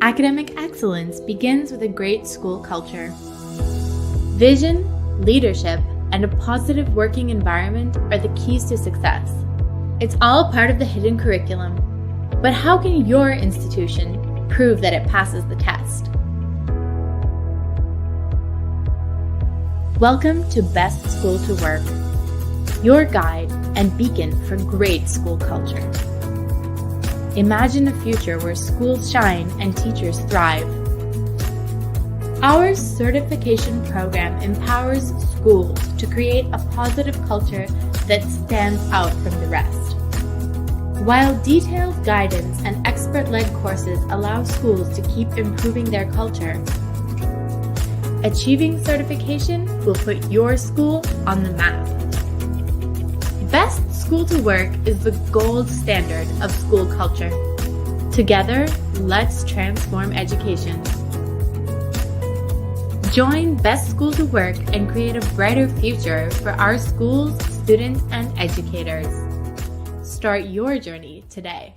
Academic excellence begins with a great school culture. Vision, leadership, and a positive working environment are the keys to success. It's all part of the hidden curriculum. But how can your institution prove that it passes the test? Welcome to Best School to Work, your guide and beacon for great school culture. Imagine a future where schools shine and teachers thrive. Our certification program empowers schools to create a positive culture that stands out from the rest. While detailed guidance and expert-led courses allow schools to keep improving their culture, achieving certification will put your school on the map. Best School to Work is the gold standard of school culture. Together, let's transform education. Join Best School to Work and create a brighter future for our schools, students, and educators. Start your journey today.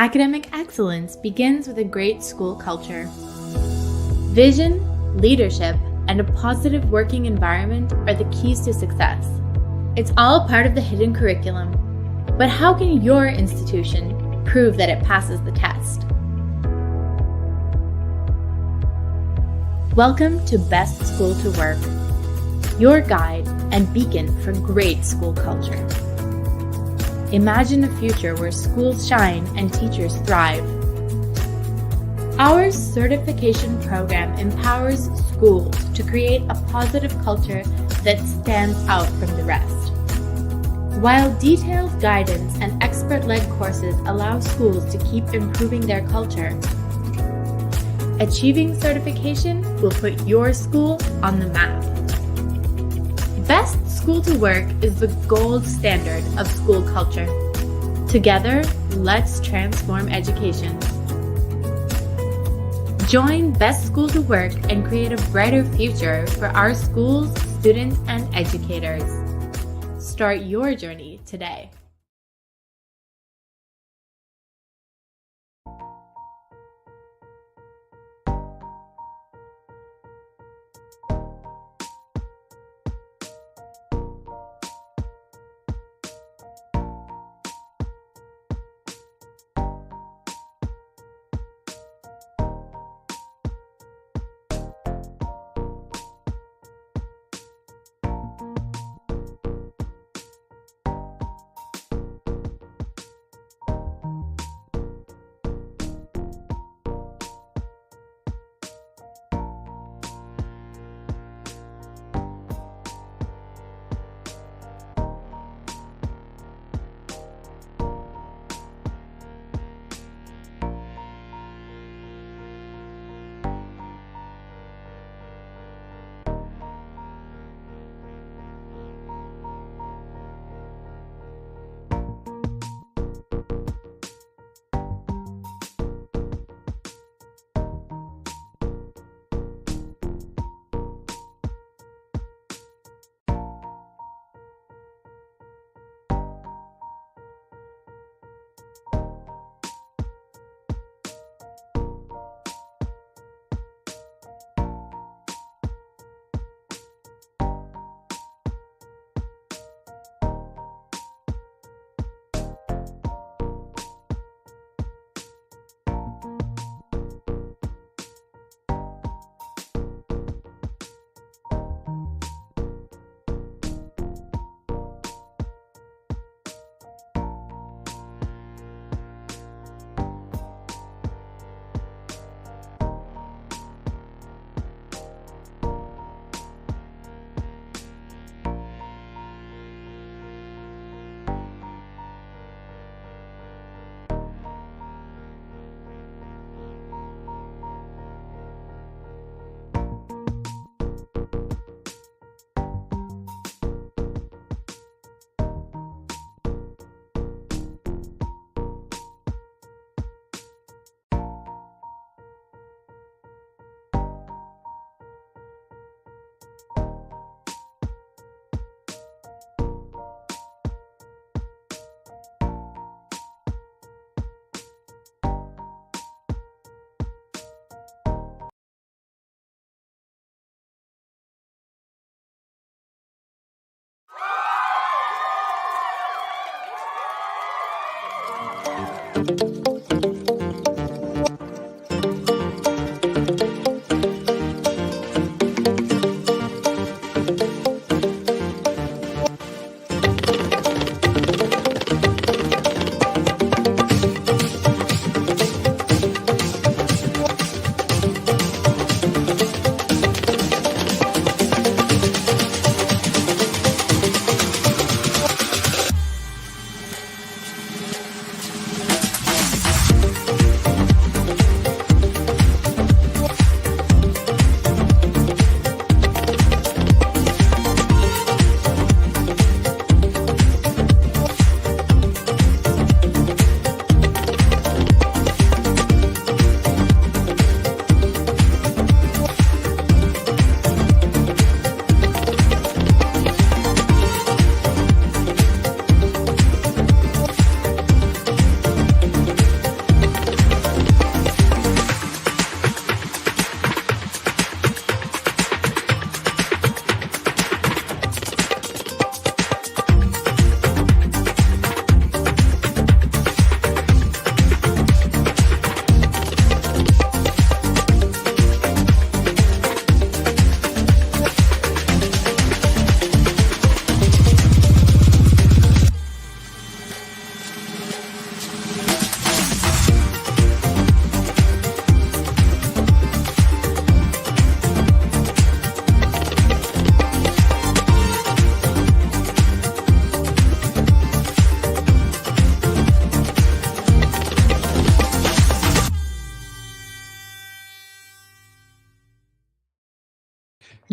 Academic excellence begins with a great school culture. Vision, leadership, and a positive working environment are the keys to success. It's all part of the hidden curriculum. But how can your institution prove that it passes the test? Welcome to Best School to Work, your guide and beacon for great school culture. Imagine a future where schools shine and teachers thrive. Our certification program empowers schools to create a positive culture that stands out from the rest. While detailed guidance and expert corporate-led courses allow schools to keep improving their culture. Achieving certification will put your school on the map. Best School to Work is the gold standard of school culture. Together, let's transform education. Join Best School to Work and create a brighter future for our schools, students, and educators. Start your journey today.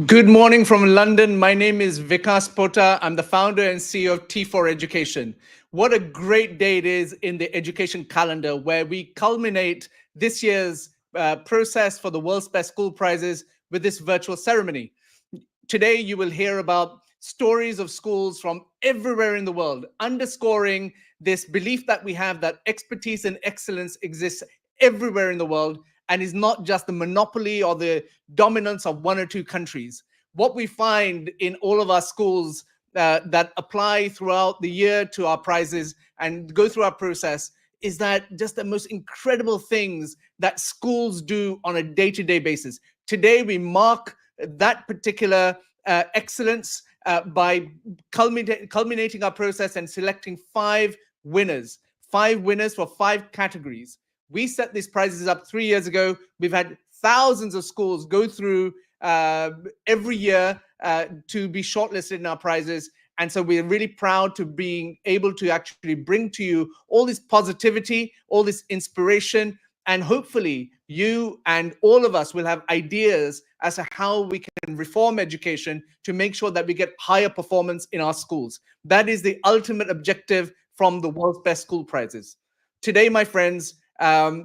Good morning from London. My name is Vikas Pota. I'm the founder and CEO of T4 Education. What a great day it is in the education calendar where we culminate this year's process for the World's Best School Prizes with this virtual ceremony. Today, you will hear about stories of schools from everywhere in the world, underscoring this belief that we have that expertise and excellence exists everywhere in the world and is not just the monopoly or the dominance of one or two countries. What we find in all of our schools that apply throughout the year to our prizes and go through our process is that just the most incredible things that schools do on a day-to-day basis. Today, we mark that particular excellence by culminating our process and selecting five winners for five categories. We set these prizes up 3 years ago. We've had thousands of schools go through every year to be shortlisted in our prizes. And so we're really proud to being able to actually bring to you all this positivity, all this inspiration, and hopefully you and all of us will have ideas as to how we can reform education to make sure that we get higher performance in our schools. That is the ultimate objective from the World's Best School Prizes. Today, my friends,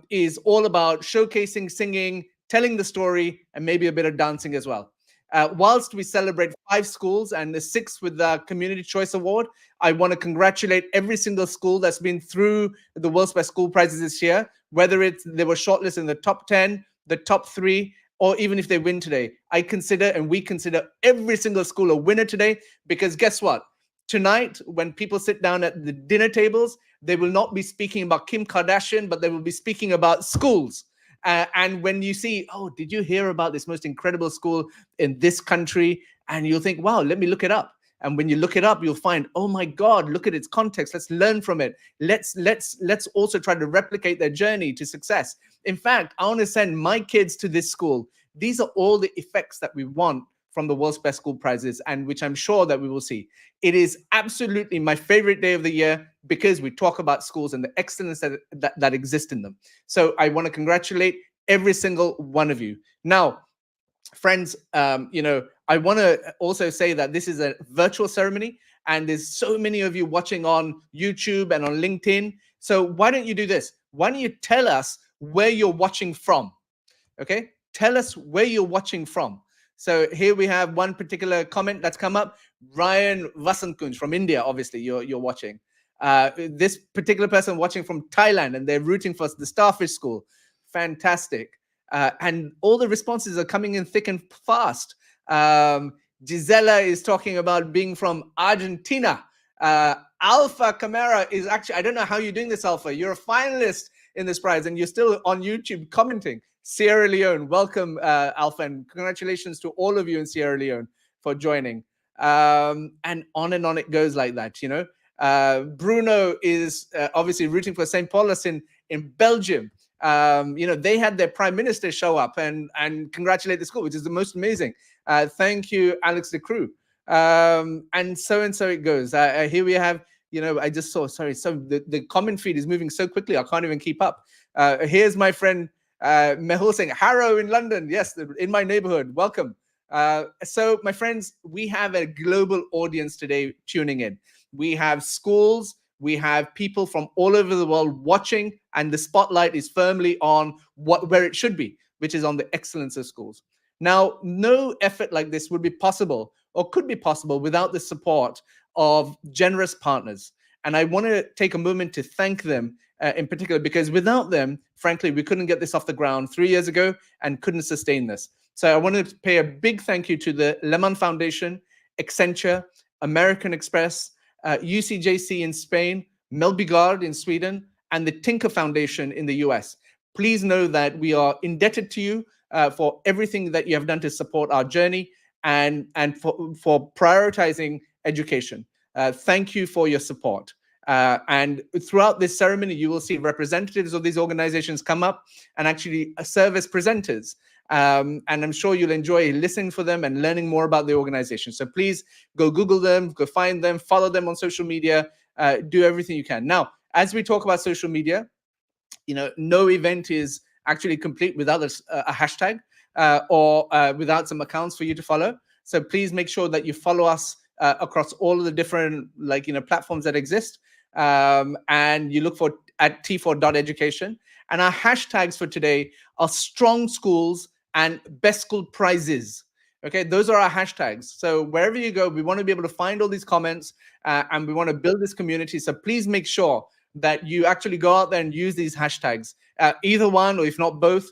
is all about showcasing, singing, telling the story, and maybe a bit of dancing as well. Whilst we celebrate 5 schools and the 6th with the Community Choice Award, I want to congratulate every single school that's been through the World's Best School Prizes this year, whether it's they were shortlisted in the top 10, the top 3, or even if they win today. We consider every single school a winner today, because guess what? Tonight, when people sit down at the dinner tables, they will not be speaking about Kim Kardashian, but they will be speaking about schools. And when you see, oh, did you hear about this most incredible school in this country? And you'll think, wow, let me look it up. And when you look it up, you'll find, oh my God, look at its context. Let's learn from it. Let's also try to replicate their journey to success. In fact, I want to send my kids to this school. These are all the effects that we want from the World's Best School Prizes, and which I'm sure that we will see. It is absolutely my favorite day of the year because we talk about schools and the excellence that exists in them. So I want to congratulate every single one of you. Now, friends, I want to also say that this is a virtual ceremony and there's so many of you watching on YouTube and on LinkedIn. So why don't you do this? Why don't you tell us where you're watching from? Okay, tell us where you're watching from. So here we have one particular comment that's come up. Ryan Vasankunj from India, obviously you're watching. This particular person watching from Thailand, and they're rooting for the Starfish School. Fantastic. And all the responses are coming in thick and fast. Gisela is talking about being from Argentina. Alpha Camara is actually, I don't know how you're doing this, Alpha. You're a finalist in this prize and you're still on YouTube commenting. Sierra Leone, welcome, Alpha, and congratulations to all of you in Sierra Leone for joining. And on it goes like that, you know. Bruno is obviously rooting for St. Paulus in Belgium. They had their prime minister show up and congratulate the school, which is the most amazing. Thank you, Alex de Croo. And so it goes. Here we have, I just saw, sorry, so the comment feed is moving so quickly, I can't even keep up. Here's my friend Mehul saying, Harrow in London. Yes, in my neighborhood. Welcome. So, my friends, we have a global audience today tuning in. We have schools, we have people from all over the world watching, and the spotlight is firmly on where it should be, which is on the excellence of schools. Now, no effort like this would be possible or could be possible without the support of generous partners. And I want to take a moment to thank them in particular, because without them, frankly, we couldn't get this off the ground 3 years ago and couldn't sustain this. So I want to pay a big thank you to the Lehman Foundation, Accenture, American Express, UCJC in Spain, Melbygard in Sweden, and the Tinker Foundation in the US. Please know that we are indebted to you for everything that you have done to support our journey and for prioritizing education. Thank you for your support. And throughout this ceremony, you will see representatives of these organizations come up and actually serve as presenters. And I'm sure you'll enjoy listening for them and learning more about the organization. So please go Google them, go find them, follow them on social media, do everything you can. Now, as we talk about social media, no event is actually complete without a hashtag. or without some accounts for you to follow. So please make sure that you follow us across all of the different platforms that exist, and you look for at t4.education. And our hashtags for today are strong schools and best school prizes. Okay, those are our hashtags. So wherever you go, we want to be able to find all these comments, and we want to build this community. So please make sure that you actually go out there and use these hashtags. Either one, or if not both,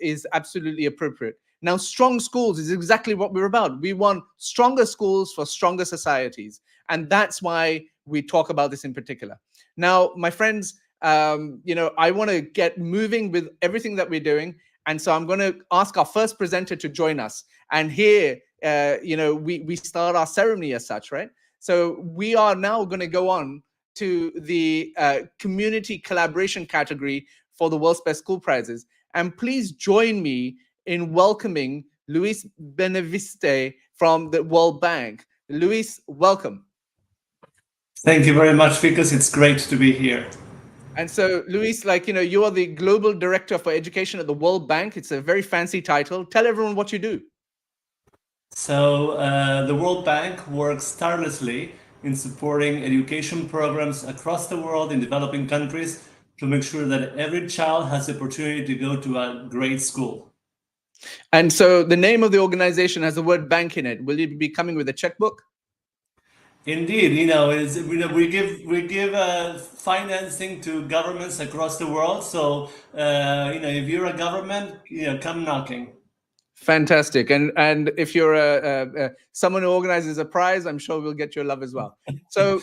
is absolutely appropriate. Now, strong schools is exactly what we're about. We want stronger schools for stronger societies. And that's why we talk about this in particular. Now, my friends, I want to get moving with everything that we're doing. And so I'm going to ask our first presenter to join us. And here, we start our ceremony as such, right? So we are now going to go on to the community collaboration category for the World's Best School Prizes. And please join me in welcoming Luis Benaviste from the World Bank. Luis, welcome. Thank you very much, Vikas. It's great to be here. And so, Luis, you are the Global Director for Education at the World Bank. It's a very fancy title. Tell everyone what you do. So, the World Bank works tirelessly in supporting education programs across the world in developing countries to make sure that every child has the opportunity to go to a great school. And so the name of the organization has the word bank in it. Will you be coming with a checkbook? Indeed, we give financing to governments across the world. So, if you're a government, come knocking. Fantastic. And if you're someone who organizes a prize, I'm sure we'll get your love as well. So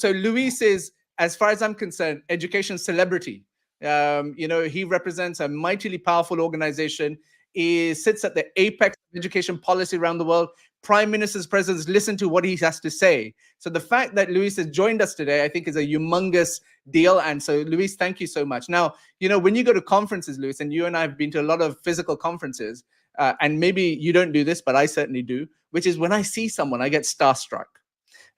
Luis is, as far as I'm concerned, education celebrity. He represents a mightily powerful organization. He sits at the apex of education policy around the world. Prime ministers, presidents listen to what he has to say. So the fact that Luis has joined us today, I think, is a humongous deal. And so, Luis, thank you so much. Now, when you go to conferences, Luis, and you and I have been to a lot of physical conferences, and maybe you don't do this, but I certainly do, which is when I see someone, I get starstruck.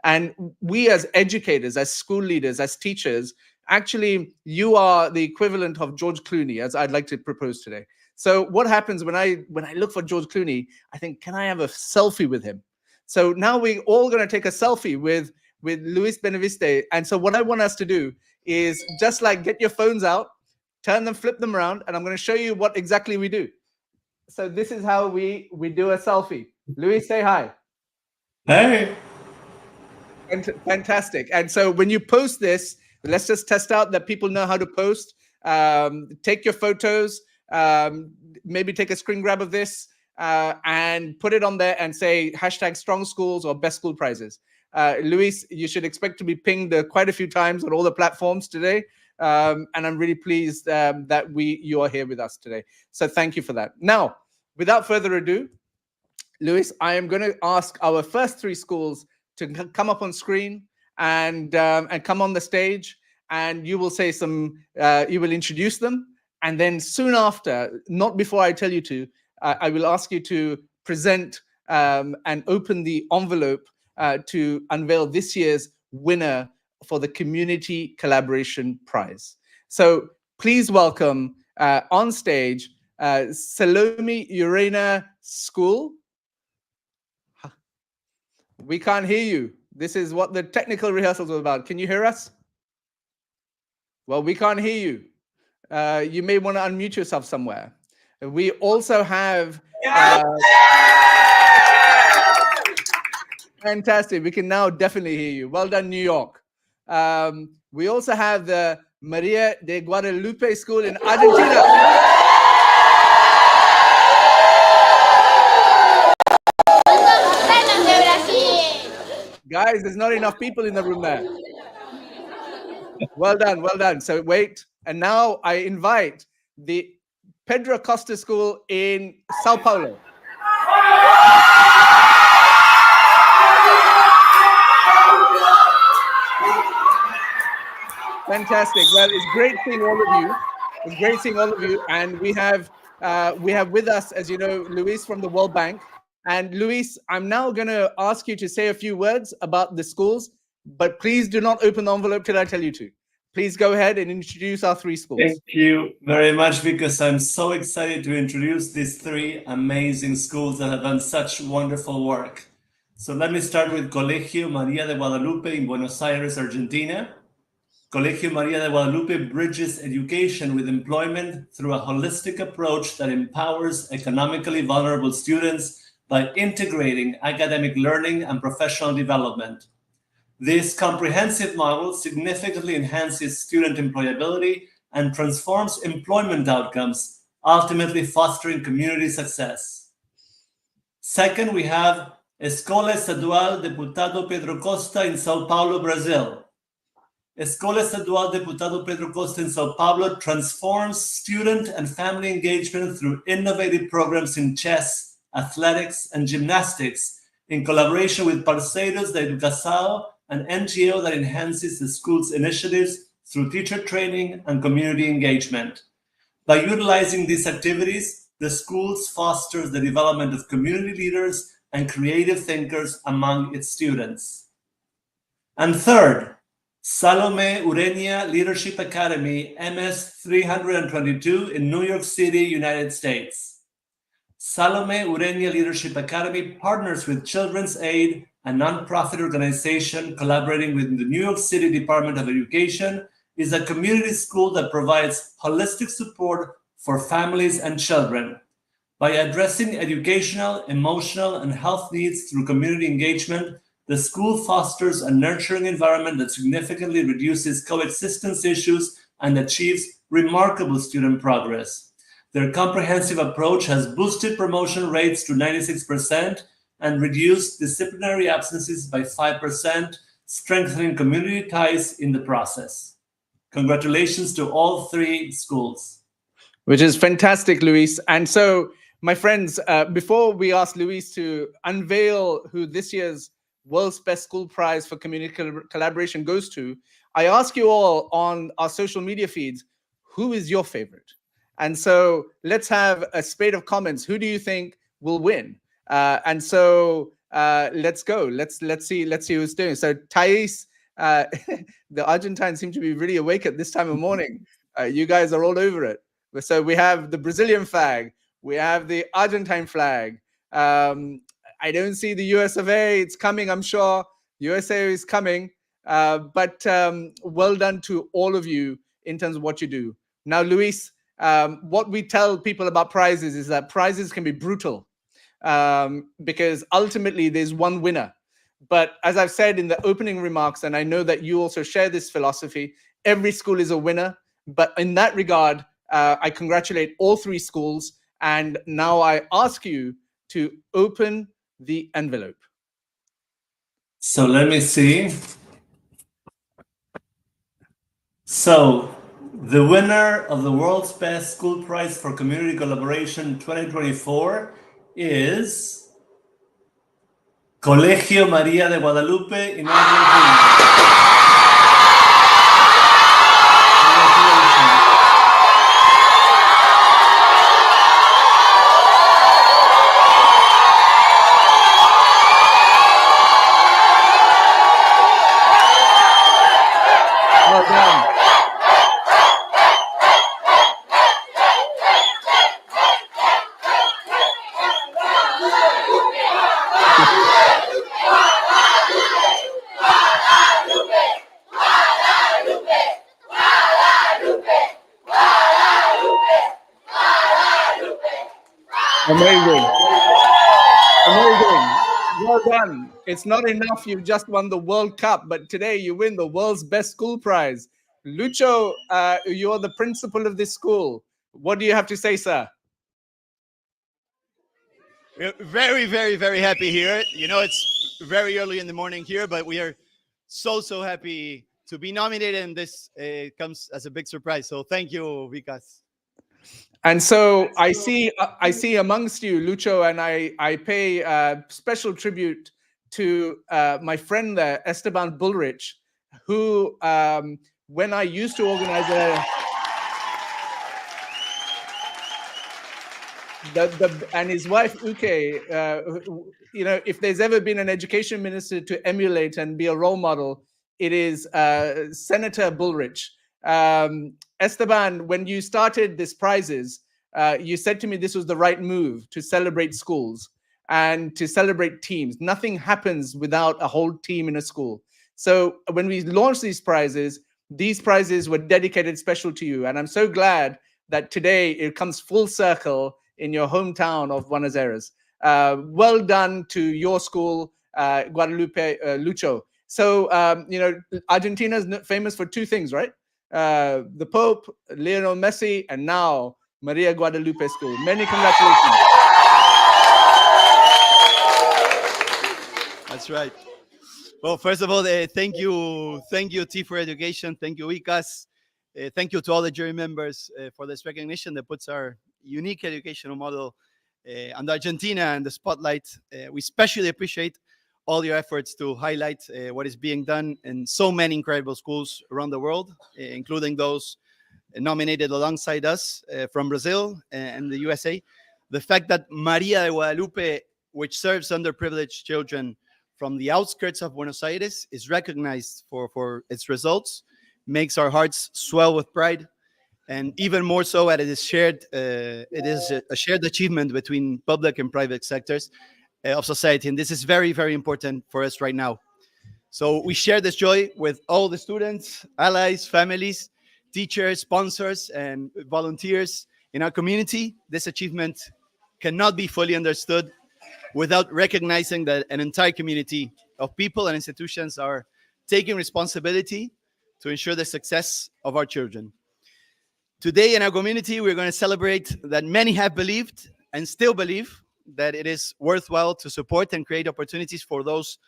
And we as educators, as school leaders, as teachers, actually, you are the equivalent of George Clooney, as I'd like to propose today. So what happens when I look for George Clooney, I think, can I have a selfie with him? So now we're all going to take a selfie with Luis Benaviste. And so what I want us to do is just get your phones out, turn them, flip them around, and I'm going to show you what exactly we do. So this is how we do a selfie. Luis, say hi. Hey. Fantastic. And so when you post this, let's just test out that people know how to post. Take your photos, maybe take a screen grab of this, and put it on there and say hashtag strong schools or best school prizes. Luis, you should expect to be pinged quite a few times on all the platforms today. And I'm really pleased that you are here with us today. So thank you for that. Now, without further ado, Luis, I am going to ask our first three schools to come up on screen and come on the stage, and you will say you will introduce them. And then soon after, not before I tell you to, I will ask you to present and open the envelope to unveil this year's winner for the Community Collaboration Prize. So please welcome on stage Salome Urena School. We can't hear you. This is what the technical rehearsals were about. Can you hear us? Well, we can't hear you. You may want to unmute yourself somewhere. We also have... Fantastic. We can now definitely hear you. Well done, New York. We also have the Maria de Guadalupe School in Argentina. Guys, there's not enough people in the room there. Well done, well done. So wait, and now I invite the Pedro Costa School in Sao Paulo. Fantastic. Well, it's great seeing all of you. It's great seeing all of you. And we have with us, as you know, Luis from the World Bank. And Luis, I'm now going to ask you to say a few words about the schools, but please do not open the envelope till I tell you to. Please go ahead and introduce our three schools. Thank you very much, because I'm so excited to introduce these three amazing schools that have done such wonderful work. So let me start with Colegio María de Guadalupe in Buenos Aires, Argentina. Colegio María de Guadalupe bridges education with employment through a holistic approach that empowers economically vulnerable students by integrating academic learning and professional development. This comprehensive model significantly enhances student employability and transforms employment outcomes, ultimately fostering community success. Second, we have Escola Estadual Deputado Pedro Costa in Sao Paulo, Brazil. Escola Estadual Deputado Pedro Costa in Sao Paulo transforms student and family engagement through innovative programs in chess, athletics, and gymnastics in collaboration with Parceiros da Educação, an NGO that enhances the school's initiatives through teacher training and community engagement. By utilizing these activities, the schools fosters the development of community leaders and creative thinkers among its students. And third, Salome Urenia Leadership Academy, MS 322 in New York City, United States. Salome Urenia Leadership Academy partners with Children's Aid, a nonprofit organization collaborating with the New York City Department of Education, is a community school that provides holistic support for families and children. By addressing educational, emotional, and health needs through community engagement, the school fosters a nurturing environment that significantly reduces coexistence issues and achieves remarkable student progress. Their comprehensive approach has boosted promotion rates to 96% and reduced disciplinary absences by 5%, strengthening community ties in the process. Congratulations to all three schools. Which is fantastic, Luis. And so, my friends, before we ask Luis to unveil who this year's World's Best School Prize for Community Collaboration goes to, I ask you all on our social media feeds, who is your favorite? And so let's have a spate of comments. Who do you think will win? And so let's go. Let's see who's doing. So Thais, the Argentines seem to be really awake at this time of morning. You guys are all over it. So we have the Brazilian flag. We have the Argentine flag. I don't see the US of A. It's coming, I'm sure. USA is coming. But well done to all of you in terms of what you do. Now, Luis, what we tell people about prizes is that prizes can be brutal because ultimately there's one winner. But as I've said in the opening remarks, and I know that you also share this philosophy, every school is a winner. But in that regard, I congratulate all three schools. And now I ask you to open the envelope. So let me see. So the winner of the World's Best School Prize for Community Collaboration 2024 is Colegio María de Guadalupe in Argentina. Well done. Amazing. Amazing. Well done. It's not enough you've just won the World Cup, but today you win the World's Best School Prize. Lucho, you're the principal of this school. What do you have to say, sir? We're very, very, very happy here. You know, it's very early in the morning here, but we are so happy to be nominated, and this comes as a big surprise. So thank you, Vikas. And so I see amongst you, Lucho, and I pay special tribute to my friend there, Esteban Bullrich, who, when I used to organize and his wife Uke, you know, if there's ever been an education minister to emulate and be a role model, it is Senator Bullrich. Esteban, when you started these prizes, you said to me this was the right move to celebrate schools and to celebrate teams. Nothing happens without a whole team in a school. So when we launched these prizes were dedicated special to you. And I'm so glad that today it comes full circle in your hometown of Buenos Aires. Well done to your school, Guadalupe Lucho. So, Argentina is famous for two things, right? The Pope, Lionel Messi, and now Maria Guadalupe School. Many congratulations. That's right. Well, first of all, thank you, T for Education. Thank you, ICAS. Thank you to all the jury members for this recognition that puts our unique educational model under Argentina and the spotlight. We especially appreciate all your efforts to highlight what is being done in so many incredible schools around the world, including those nominated alongside us from Brazil and the USA. The fact that Maria de Guadalupe, which serves underprivileged children from the outskirts of Buenos Aires, is recognized for its results, makes our hearts swell with pride, and even more so that it is shared. It is a shared achievement between public and private sectors of society, and this is very, very important for us right now. So we share this joy with all the students, allies, families, teachers, sponsors, and volunteers in our community. This achievement cannot be fully understood without recognizing that an entire community of people and institutions are taking responsibility to ensure the success of our children. Today in our community, we're going to celebrate that many have believed and still believe that it is worthwhile to support and create opportunities for those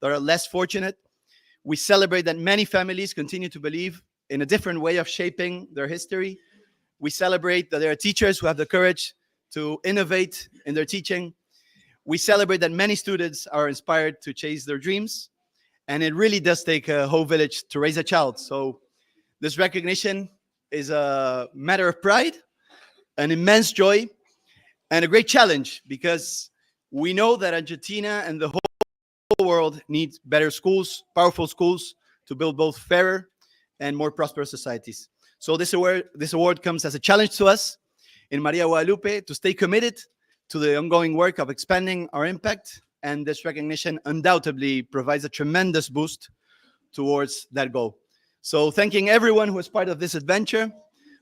that are less fortunate. We celebrate that many families continue to believe in a different way of shaping their history. We celebrate that there are teachers who have the courage to innovate in their teaching. We celebrate that many students are inspired to chase their dreams. And it really does take a whole village to raise a child. So this recognition is a matter of pride, an immense joy, and a great challenge, because we know that Argentina and the whole world needs better schools, powerful schools, to build both fairer and more prosperous societies. So this award comes as a challenge to us in Maria Guadalupe to stay committed to the ongoing work of expanding our impact, and this recognition undoubtedly provides a tremendous boost towards that goal. So thanking everyone who is part of this adventure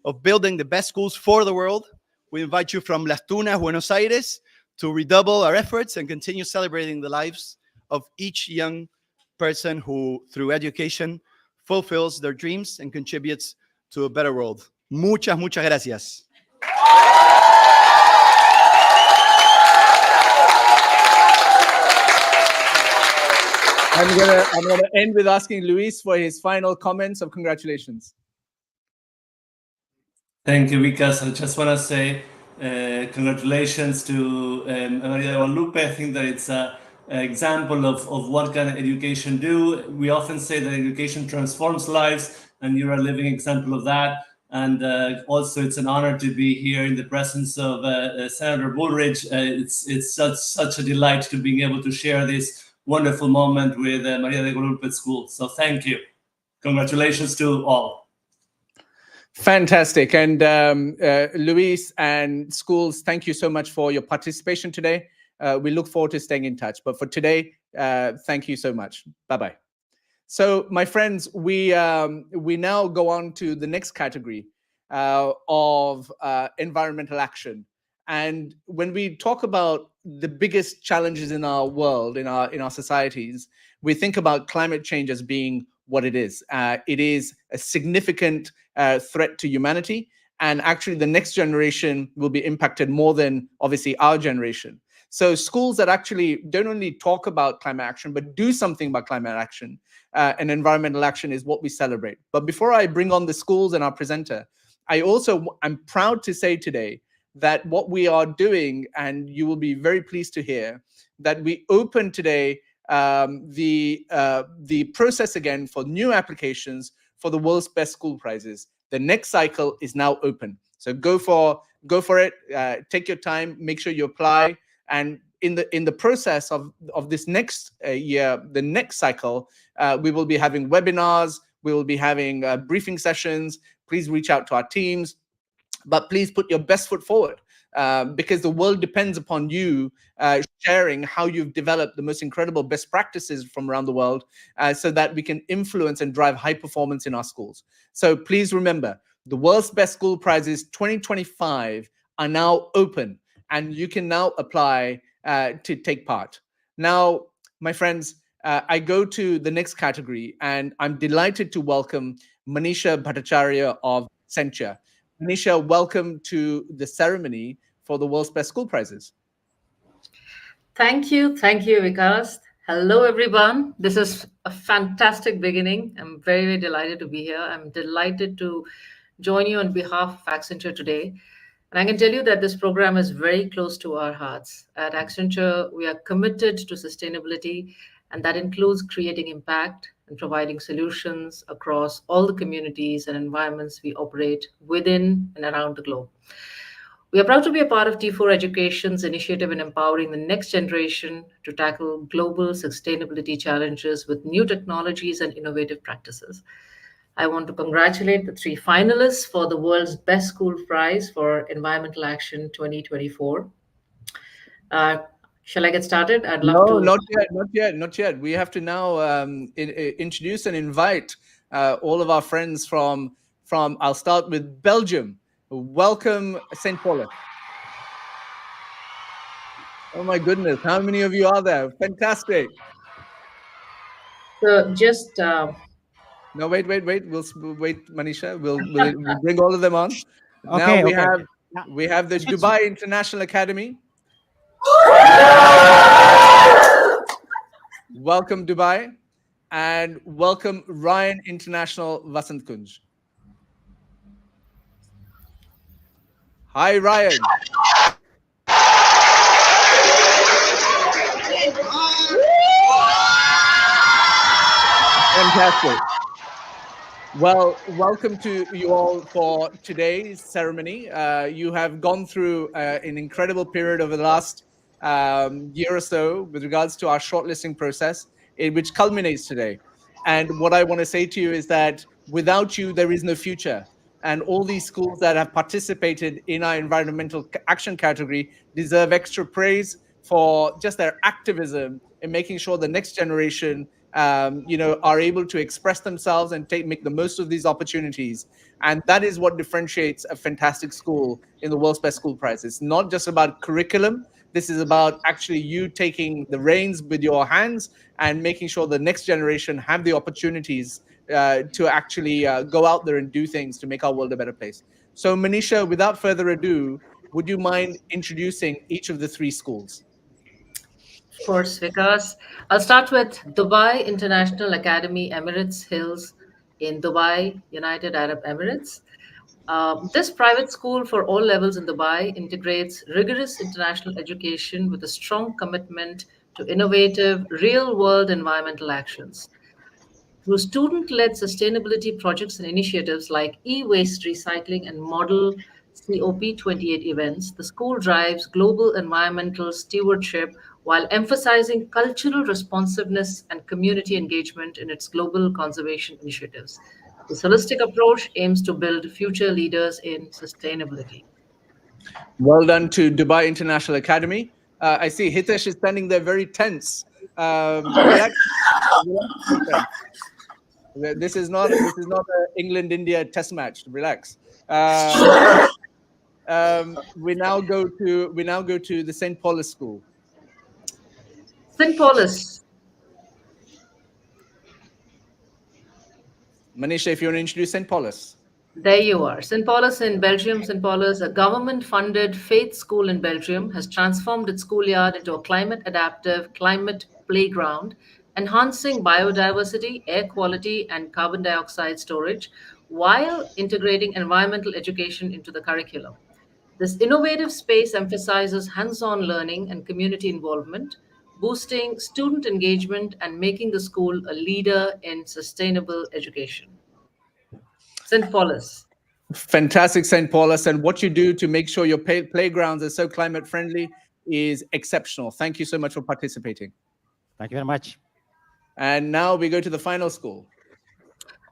of building the best schools for the world, we invite you from Las Tunas, Buenos Aires, to redouble our efforts and continue celebrating the lives of each young person who, through education, fulfills their dreams and contributes to a better world. Muchas, muchas gracias. I'm gonna end with asking Luis for his final comments of congratulations. Thank you, Vikas. I just want to say congratulations to Maria Guadalupe. I think that it's an example of what can education do. We often say that education transforms lives, and you're a living example of that. And also, it's an honor to be here in the presence of Senator Bullrich. It's such a delight to being able to share this wonderful moment with Maria de Guadalupe School. So thank you. Congratulations to all. Fantastic. And Luis and schools, thank you so much for your participation today. We look forward to staying in touch. But for today, thank you so much. Bye-bye. So, my friends, we now go on to the next category of environmental action. And when we talk about the biggest challenges in our world, in our societies, we think about climate change as being what it is. It is a significant threat to humanity, and actually the next generation will be impacted more than obviously our generation. So schools that actually don't only talk about climate action, but do something about climate action and environmental action is what we celebrate. But before I bring on the schools and our presenter, I'm proud to say today that what we are doing, and you will be very pleased to hear, that we open today the process again for new applications for the world's best school prizes. The next cycle is now open. So go for it. Take your time. Make sure you apply. And in the process of this next year, the next cycle, we will be having webinars. We will be having briefing sessions. Please reach out to our teams, but please put your best foot forward, because the world depends upon you sharing how you've developed the most incredible best practices from around the world, so that we can influence and drive high performance in our schools. So please remember, the World's Best School Prizes 2025 are now open, and you can now apply to take part. Now, my friends, I go to the next category, and I'm delighted to welcome Manisha Bhattacharya of Accenture. Manisha, welcome to the ceremony for the World's Best School Prizes. Thank you. Thank you, Vikas. Hello, everyone. This is a fantastic beginning. I'm very, very delighted to be here. I'm delighted to join you on behalf of Accenture today. And I can tell you that this program is very close to our hearts. At Accenture, we are committed to sustainability, and that includes creating impact and providing solutions across all the communities and environments we operate within and around the globe. We are proud to be a part of T4 Education's initiative in empowering the next generation to tackle global sustainability challenges with new technologies and innovative practices. I want to congratulate the three finalists for the World's Best School Prize for Environmental Action 2024. Shall I get started? I'd love No, to. not yet, not yet, not yet. We have to now introduce and invite all of our friends from. I'll start with Belgium. Welcome, St. Paulus. Oh my goodness, how many of you are there? Fantastic. So just No, wait. We'll wait, Manisha. We'll bring all of them on. Now Okay, we okay. have Now, we have the Dubai International Academy. Welcome, Dubai, and welcome Ryan International Vasant Kunj. Hi, Ryan. Fantastic. Well, welcome to you all for today's ceremony. You have gone through an incredible period over the last year or so with regards to our shortlisting process, which culminates today. And what I want to say to you is that without you, there is no future. And all these schools that have participated in our environmental action category deserve extra praise for just their activism in making sure the next generation are able to express themselves and make the most of these opportunities. And that is what differentiates a fantastic school in the World's Best School Prize. It's not just about curriculum. This is about actually you taking the reins with your hands and making sure the next generation have the opportunities to actually go out there and do things to make our world a better place. So Manisha, without further ado, would you mind introducing each of the three schools? Of course, Vikas. I'll start with Dubai International Academy Emirates Hills in Dubai, United Arab Emirates. This private school for all levels in Dubai integrates rigorous international education with a strong commitment to innovative, real world environmental actions. Through student led sustainability projects and initiatives like e waste recycling and model COP28 events, the school drives global environmental stewardship while emphasizing cultural responsiveness and community engagement in its global conservation initiatives. This holistic approach aims to build future leaders in sustainability. Well done to Dubai International Academy. I see Hitesh is standing there very tense. Relax, my friend. This is not an England India test match. Relax. We now go to the St. Paul's School. St. Paulus. Manisha, if you want to introduce St. Paul's. There you are. St. Paulus in Belgium. St. Paulus, a government funded faith school in Belgium, has transformed its schoolyard into a climate adaptive climate playground, enhancing biodiversity, air quality, and carbon dioxide storage while integrating environmental education into the curriculum. This innovative space emphasizes hands on learning and community involvement, boosting student engagement and making the school a leader in sustainable education. St. Paulus. Fantastic, St. Paulus. And what you do to make sure your playgrounds are so climate friendly is exceptional. Thank you so much for participating. Thank you very much. And now we go to the final school.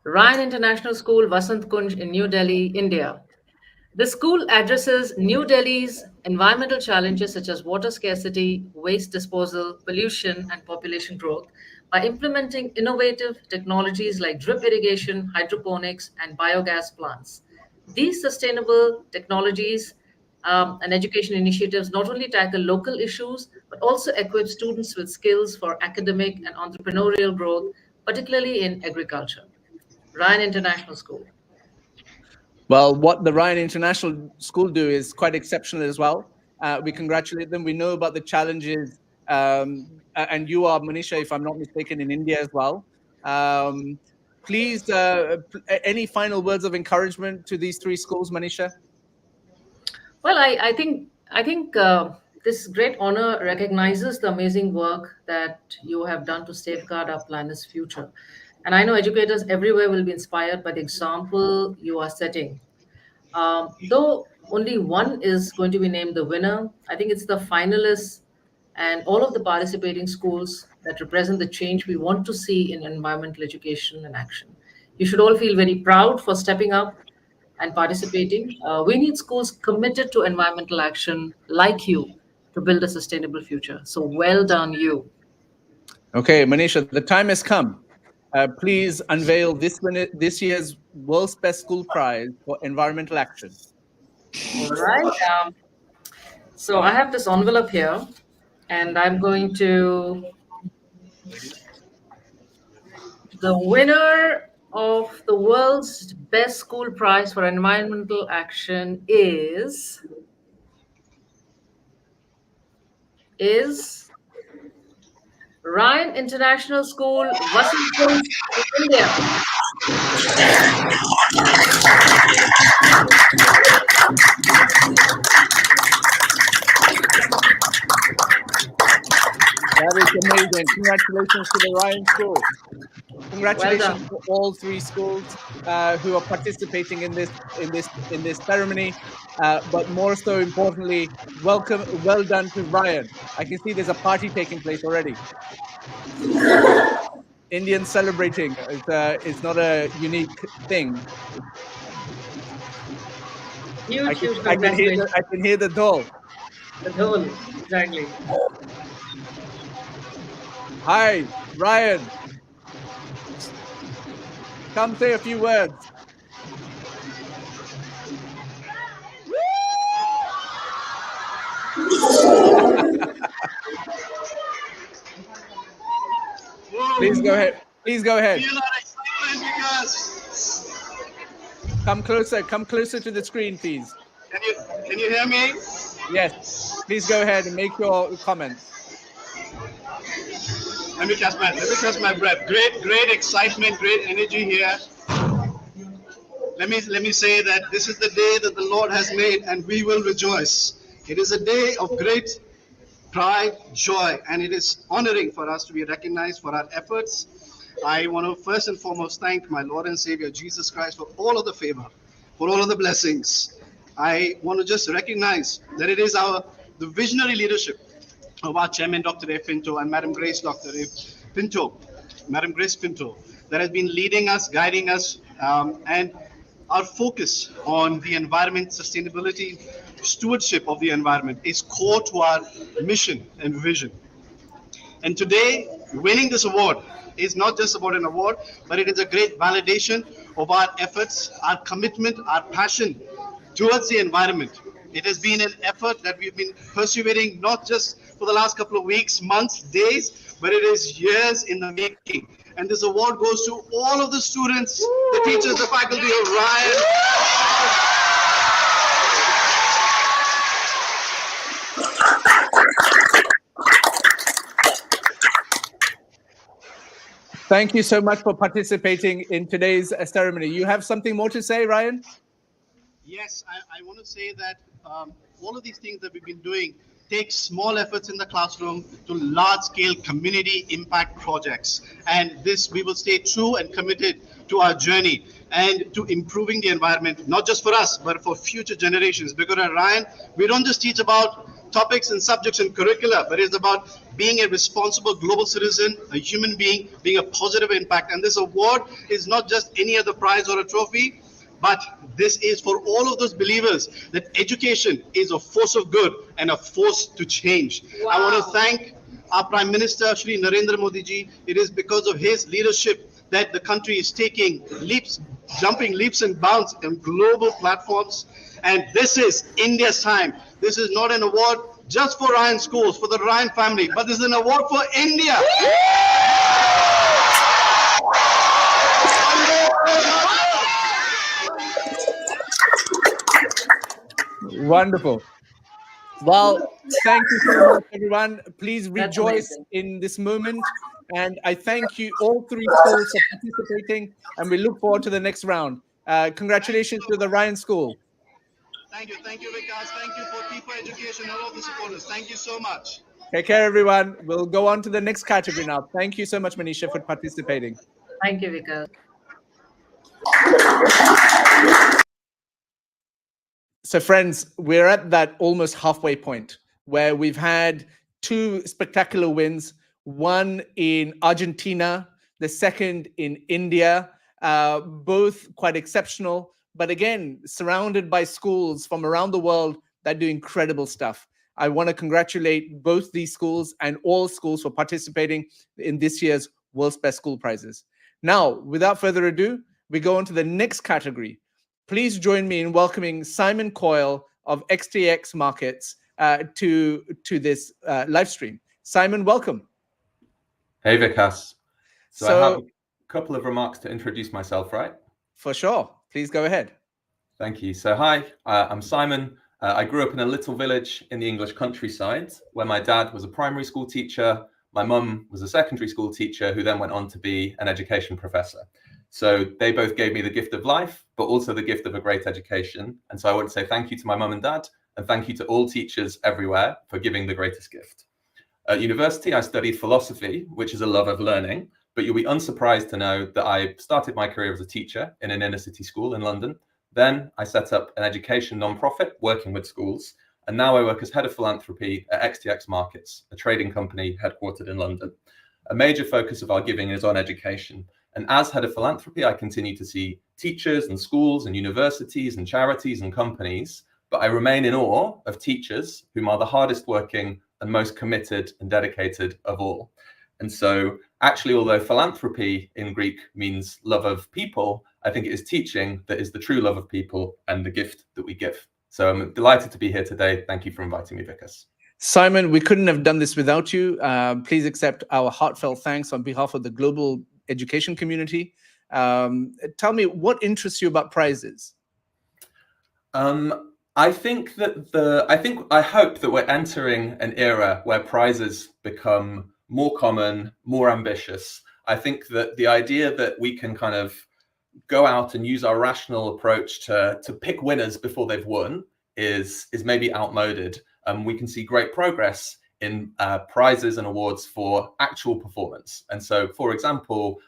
Ryan International School, Vasant Kunj in New Delhi, India. The school addresses New Delhi's environmental challenges such as water scarcity, waste disposal, pollution, and population growth by implementing innovative technologies like drip irrigation, hydroponics, and biogas plants. These sustainable technologies and education initiatives not only tackle local issues but also equip students with skills for academic and entrepreneurial growth, particularly in agriculture. Ryan International School. Well, what the Ryan International School do is quite exceptional as well. We congratulate them. We know about the challenges, and you are, Manisha, if I'm not mistaken, in India as well. Please, any final words of encouragement to these three schools, Manisha? Well, I think this great honor recognizes the amazing work that you have done to safeguard our planet's future. And I know educators everywhere will be inspired by the example you are setting. Though only one is going to be named the winner, I think it's the finalists and all of the participating schools that represent the change we want to see in environmental education and action. You should all feel very proud for stepping up and participating. We need schools committed to environmental action like you to build a sustainable future. So well done, you. Okay, Manisha, the time has come. Please unveil this year's World's Best School Prize for Environmental Action. All right. So I have this envelope here, and I'm going to. The winner of the world's best school prize for environmental action is Ryan International School, Vasant, India. That is amazing. Congratulations to the Ryan School. Congratulations Well to all three schools who are participating in this ceremony. But more so importantly, well done to Ryan. I can see there's a party taking place already. Indians celebrating. It's not a unique thing. Huge, huge I can congratulations. hear the doll. The whole, exactly. Hi, Ryan. Come say a few words. Please go ahead. Please go ahead. Feel our excitement because Come closer. Come closer to the screen, please. can you hear me? Yes. Please go ahead and make your comments. Let me catch my breath. Great excitement, great energy here. Let me say that this is the day that the Lord has made, and we will rejoice. It is a day of great pride, joy, and it is honoring for us to be recognized for our efforts. I want to first and foremost thank my Lord and Savior Jesus Christ for all of the favor, for all of the blessings. I want to just recognize that it is the visionary leadership of our chairman, Dr. A. Pinto, and Madam Grace, Dr. A. Pinto, Madam Grace Pinto, that has been leading us, guiding us, and our focus on the environment, sustainability, stewardship of the environment is core to our mission and vision. And today, winning this award is not just about an award, but it is a great validation of our efforts, our commitment, our passion towards the environment. It has been an effort that we've been persevering not just for the last couple of weeks, months, days, but it is years in the making. And this award goes to all of the students, the teachers, the faculty of Ryan. Thank you so much for participating in today's ceremony. You have something more to say, Ryan? Yes, I want to say that all of these things that we've been doing take small efforts in the classroom to large-scale community impact projects. And this, we will stay true and committed to our journey and to improving the environment, not just for us, but for future generations. Because at Ryan, we don't just teach about topics and subjects and curricula, but it's about being a responsible global citizen, a human being, being a positive impact. And this award is not just any other prize or a trophy, but this is for all of those believers that education is a force of good and a force to change. Wow. I want to thank our Prime Minister, Shri Narendra Modi ji. It is because of his leadership that the country is taking jumping leaps and bounds on global platforms. And this is India's time. This is not an award just for Ryan schools, for the Ryan family, but this is an award for India. Wonderful. Well, thank you so much, everyone. Please rejoice in this moment. And I thank you, all three schools, for participating. And we look forward to the next round. Congratulations to the Ryan School. Thank you, Vikas. Thank you for T4 Education, all of the supporters. Thank you so much. Take care, everyone. We'll go on to the next category now. Thank you so much, Manisha, for participating. Thank you, Vikas. So, friends, we're at that almost halfway point where we've had two spectacular wins, one in Argentina, the second in India, both quite exceptional, but again, surrounded by schools from around the world that do incredible stuff. I want to congratulate both these schools and all schools for participating in this year's World's Best School Prizes. Now, without further ado, we go on to the next category. Please join me in welcoming Simon Coyle of XTX Markets to this live stream. Simon, welcome. Hey, Vikas. So I have a couple of remarks to introduce myself, right? For sure. Please go ahead. Thank you. So hi, I'm Simon. I grew up in a little village in the English countryside where my dad was a primary school teacher. My mum was a secondary school teacher who then went on to be an education professor. So they both gave me the gift of life, but also the gift of a great education. And so I want to say thank you to my mum and dad, and thank you to all teachers everywhere for giving the greatest gift. At university, I studied philosophy, which is a love of learning, but you'll be unsurprised to know that I started my career as a teacher in an inner city school in London. Then I set up an education nonprofit working with schools, and now I work as head of philanthropy at XTX Markets, a trading company headquartered in London. A major focus of our giving is on education. And as head of philanthropy, I continue to see teachers and schools and universities and charities and companies, but I remain in awe of teachers whom are the hardest working and most committed and dedicated of all. And so actually, although philanthropy in Greek means love of people, I think it is teaching that is the true love of people and the gift that we give. So I'm delighted to be here today. Thank you for inviting me, Vikas. Simon, we couldn't have done this without you. Please accept our heartfelt thanks on behalf of the global education community. Tell me, what interests you about prizes? I think that I hope that we're entering an era where prizes become more common, more ambitious. I think that the idea that we can kind of go out and use our rational approach to pick winners before they've won is maybe outmoded. We can see great progress in prizes and awards for actual performance. And so, for example,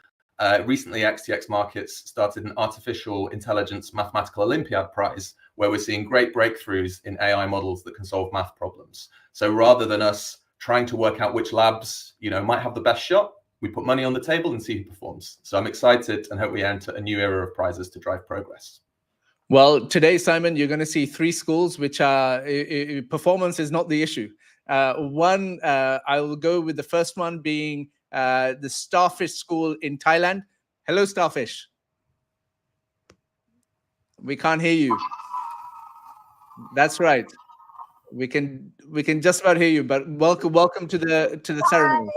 recently XTX Markets started an artificial intelligence mathematical Olympiad prize, where we're seeing great breakthroughs in AI models that can solve math problems. So rather than us trying to work out which labs, might have the best shot, we put money on the table and see who performs. So I'm excited and hope we enter a new era of prizes to drive progress. Well, today, Simon, you're going to see three schools which are performance is not the issue. One, I will go with the first one being the Starfish School in Thailand. Hello, Starfish. We can't hear you. That's right. We can just about hear you, but welcome to the ceremony.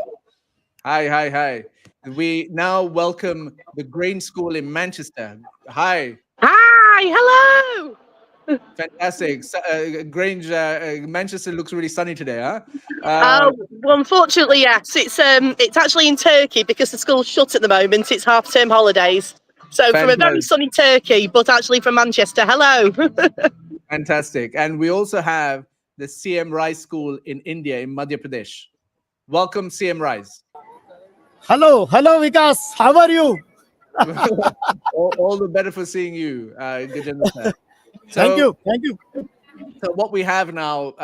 Hi. We now welcome the Grain School in Manchester. Hi, hello. Fantastic. Grange, Manchester looks really sunny today, huh? Well, unfortunately, yes. It's actually in Turkey because the school's shut at the moment. It's half-term holidays. So from a very sunny Turkey, but actually from Manchester. Hello. Fantastic. And we also have the CM Rai School in India, in Madhya Pradesh. Welcome, CM Rise. Hello, Vikas. How are you? all the better for seeing you. Gajendra sir. Thank you. So what we have now,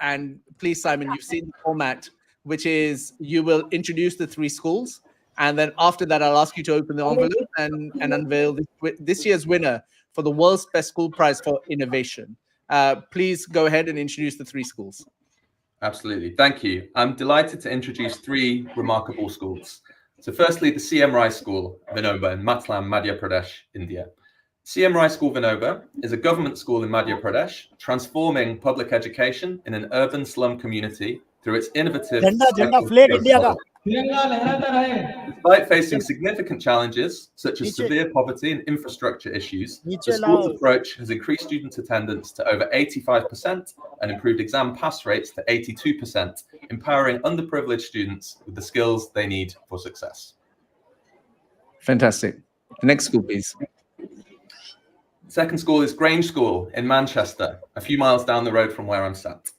and please, Simon, you've seen the format, which is you will introduce the three schools, and then after that, I'll ask you to open the envelope and unveil this year's winner for the World's Best School Prize for Innovation. Please go ahead and introduce the three schools. Absolutely. Thank you. I'm delighted to introduce three remarkable schools. So firstly, the CM Rai School, Vinoba, in Matlam, Madhya Pradesh, India. CM Rai School Vinoba is a government school in Madhya Pradesh, transforming public education in an urban slum community through its innovative model. Despite facing significant challenges, such as severe poverty and infrastructure issues, the school's approach has increased student attendance to over 85% and improved exam pass rates to 82%, empowering underprivileged students with the skills they need for success. Fantastic. The next school, please. Second school is Grange School in Manchester, a few miles down the road from where I'm sat.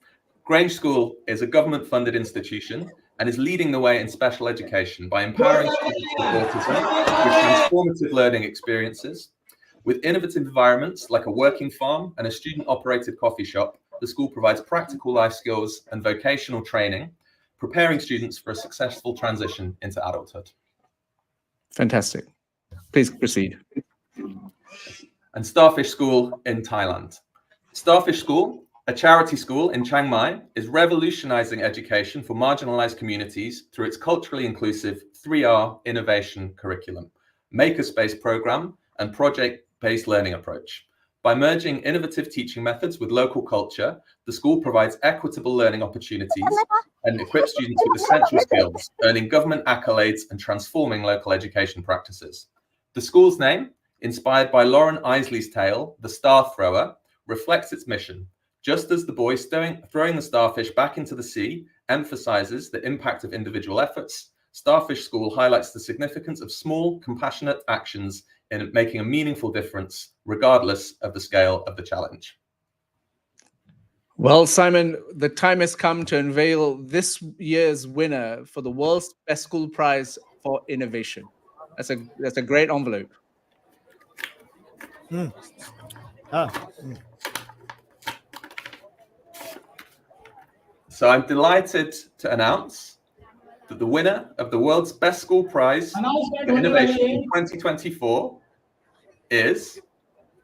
Grange School is a government-funded institution and is leading the way in special education by empowering students with autism through transformative learning experiences. With innovative environments like a working farm and a student-operated coffee shop, the school provides practical life skills and vocational training, preparing students for a successful transition into adulthood. Fantastic. Please proceed. And Starfish School in Thailand. Starfish School, a charity school in Chiang Mai, is revolutionizing education for marginalized communities through its culturally inclusive 3R innovation curriculum, makerspace program, and project-based learning approach. By merging innovative teaching methods with local culture, the school provides equitable learning opportunities and equips students with essential skills, earning government accolades and transforming local education practices. The school's name, inspired by Lauren Isley's tale, The Star Thrower, reflects its mission. Just as the boy throwing the starfish back into the sea emphasizes the impact of individual efforts, Starfish School highlights the significance of small, compassionate actions in making a meaningful difference, regardless of the scale of the challenge. Well, Simon, the time has come to unveil this year's winner for the World's Best School Prize for Innovation. That's a great envelope. So I'm delighted to announce that the winner of the World's Best School Prize for Innovation in 2024 is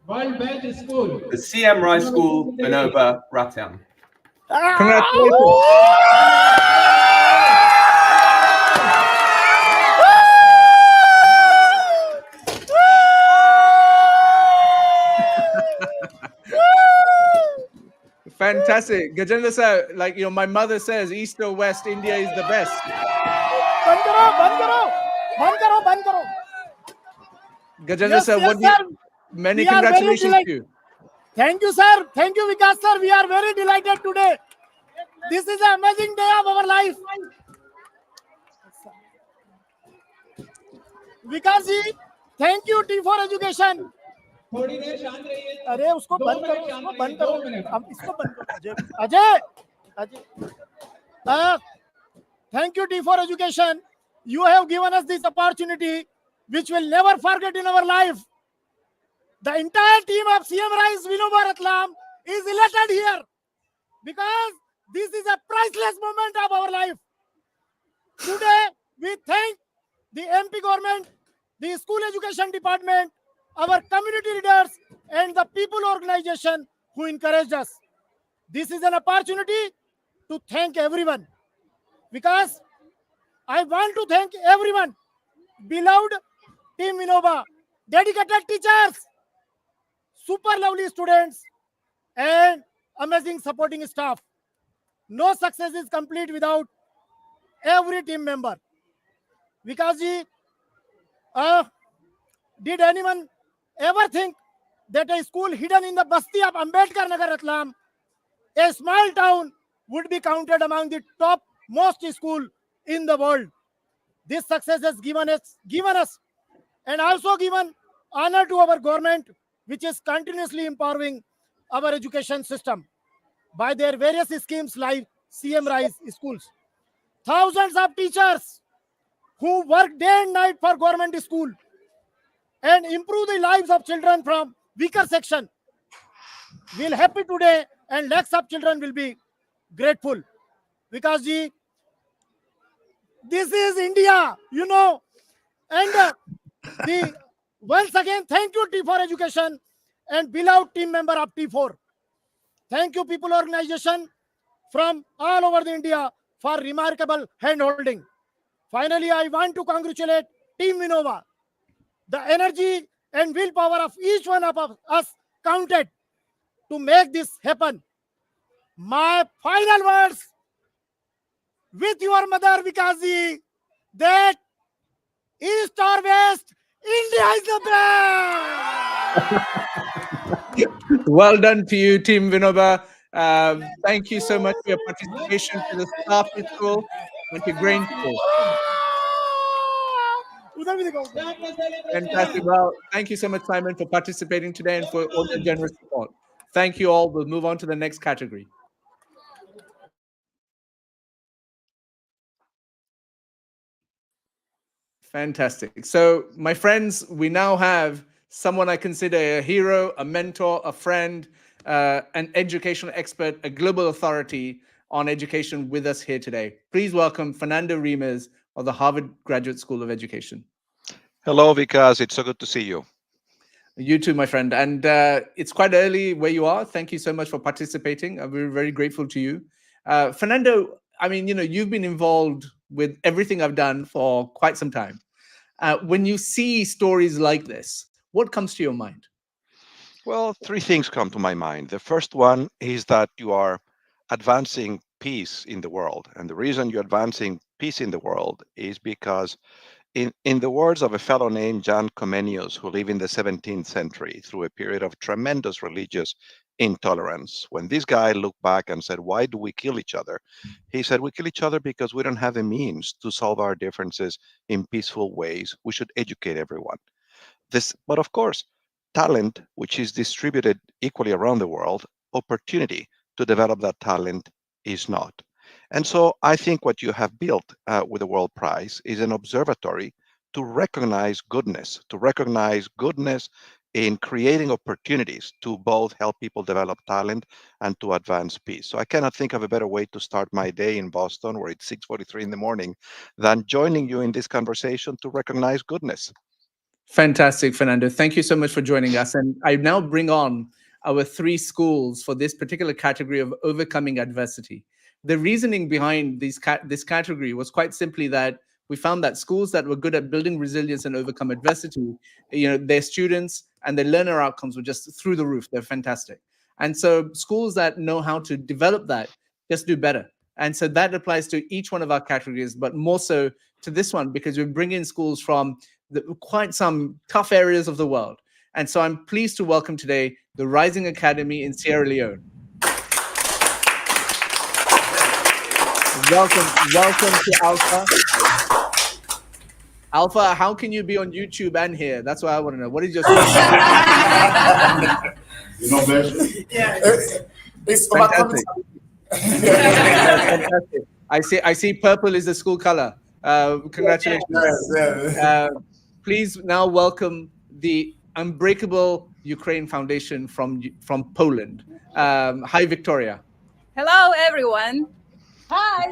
the CM Rai School, Vinoba, Ratiam. Congratulations. Fantastic. Gajendra sir, like my mother says, East or West, India is the best. Gajendra sir, many congratulations to you. Thank you, sir. Thank you, Vikas sir. We are very delighted today. This is an amazing day of our life. Vikas ji, thank you T4 Education. अरे उसको बंद करो अब इसको बंद करो Ajay thank you T4 Education. You have given us this opportunity which we'll never forget in our life. The entire team of CM Rise Vinoba Ratlam is elated here because this is a priceless moment of our life. Today we thank the MP government, the school education department, our community leaders and the people organization who encouraged us. This is an opportunity to thank everyone because I want to thank everyone. Beloved Team Vinoba, dedicated teachers, super lovely students and amazing supporting staff. No success is complete without every team member. Vikas ji, did anyone ever think that a school hidden in the Basti of Ambedkar Nagar Ratlam, a small town, would be counted among the top most school in the world? This success has given us and also given honor to our government, which is continuously empowering our education system by their various schemes like CM Rise schools. Thousands of teachers who work day and night for government school and improve the lives of children from weaker section. will happy today and lakhs of children will be grateful. Because this is India, and the once again, thank you T4 Education and beloved team member of T4. Thank you people organization from all over the India for remarkable handholding. Finally, I want to congratulate Team Vinova. The energy and willpower of each one of us counted to make this happen. My final words with your mother Vikazi, that East or West, India is the best. Well done to you, Team Vinoba. Thank you so much for your participation, to the staff of school and to Grain School. Fantastic. Well, thank you so much, Simon, for participating today and for all your generous support. Thank you all. We'll move on to the next category. Fantastic. So, my friends, we now have someone I consider a hero, a mentor, a friend, an educational expert, a global authority on education with us here today. Please welcome Fernando Reimers of the Harvard Graduate School of Education. Hello, Vikas. It's so good to see you. You too, my friend. And it's quite early where you are. Thank you so much for participating. We're very grateful to you. Fernando, I mean, you've been involved with everything I've done for quite some time. When you see stories like this, what comes to your mind? Well, three things come to my mind. The first one is that you are advancing peace in the world. And the reason you're advancing peace in the world is because in the words of a fellow named John Comenius, who lived in the 17th century through a period of tremendous religious intolerance, when this guy looked back and said, why do we kill each other? He said, we kill each other because we don't have the means to solve our differences in peaceful ways. We should educate everyone. But of course, talent, which is distributed equally around the world, opportunity to develop that talent is not. And so I think what you have built with the World Prize is an observatory to recognize goodness in creating opportunities to both help people develop talent and to advance peace. So I cannot think of a better way to start my day in Boston, where it's 6:43 in the morning, than joining you in this conversation to recognize goodness. Fantastic, Fernando. Thank you so much for joining us. And I now bring on our three schools for this particular category of overcoming adversity. The reasoning behind this category was quite simply that we found that schools that were good at building resilience and overcome adversity, their students and their learner outcomes were just through the roof. They're fantastic. And so schools that know how to develop that just do better. And so that applies to each one of our categories, but more so to this one, because we bring in schools from quite some tough areas of the world. And so I'm pleased to welcome today the Rising Academy in Sierra Leone. Welcome to Alpha. Alpha, how can you be on YouTube and here? That's what I want to know. What is your Yeah, it's fantastic. Fantastic. I see purple is the school color. Congratulations. Please now welcome the Unbreakable Ukraine Foundation from Poland. Hi, Victoria. Hello, everyone. Hi.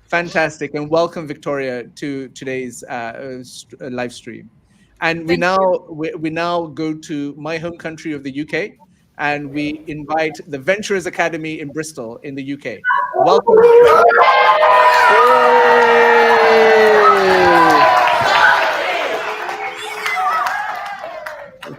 Fantastic, and welcome, Victoria, to today's live stream. And we now go to my home country of the UK, and we invite the Venturers Academy in Bristol in the UK. Welcome.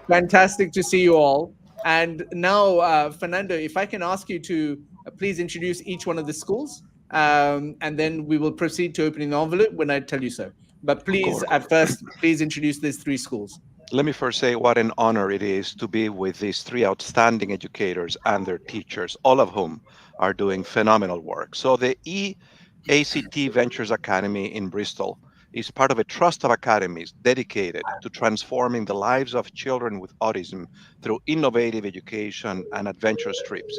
Fantastic to see you all. And now, Fernando, if I can ask you to please introduce each one of the schools, and then we will proceed to opening the envelope when I tell you so. But please, at first, please introduce these three schools. Let me first say what an honor it is to be with these three outstanding educators and their teachers, all of whom are doing phenomenal work. So the EACT Ventures Academy in Bristol is part of a trust of academies dedicated to transforming the lives of children with autism through innovative education and adventurous trips.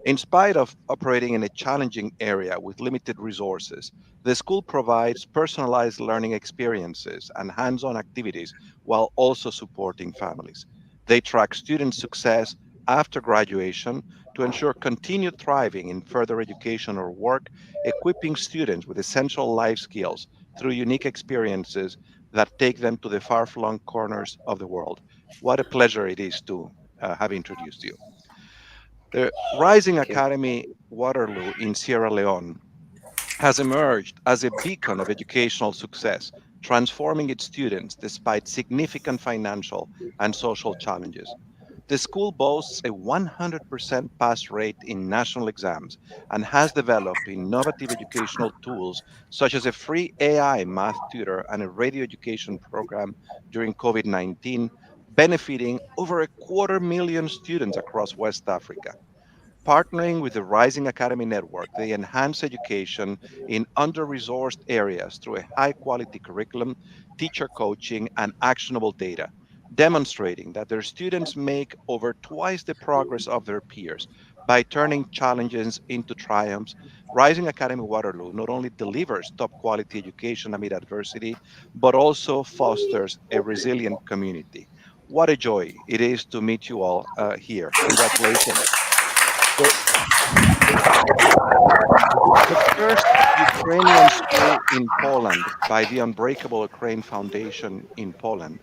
In spite of operating in a challenging area with limited resources, the school provides personalized learning experiences and hands-on activities while also supporting families. They track student success after graduation to ensure continued thriving in further education or work, equipping students with essential life skills through unique experiences that take them to the far-flung corners of the world. What a pleasure it is to have introduced you. The Rising Academy Waterloo in Sierra Leone has emerged as a beacon of educational success, transforming its students despite significant financial and social challenges. The school boasts a 100% pass rate in national exams and has developed innovative educational tools such as a free AI math tutor and a radio education program during COVID-19, benefiting over 250,000 students across West Africa. Partnering with the Rising Academy Network, they enhance education in under-resourced areas through a high-quality curriculum, teacher coaching, and actionable data, demonstrating that their students make over twice the progress of their peers. By turning challenges into triumphs, Rising Academy Waterloo not only delivers top-quality education amid adversity, but also fosters a resilient community. What a joy it is to meet you all here. Congratulations. The, the first Ukrainian school in Poland by the Unbreakable Ukraine Foundation in Poland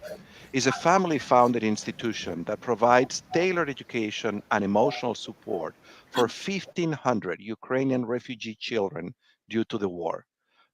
is a family founded institution that provides tailored education and emotional support for 1,500 Ukrainian refugee children due to the war.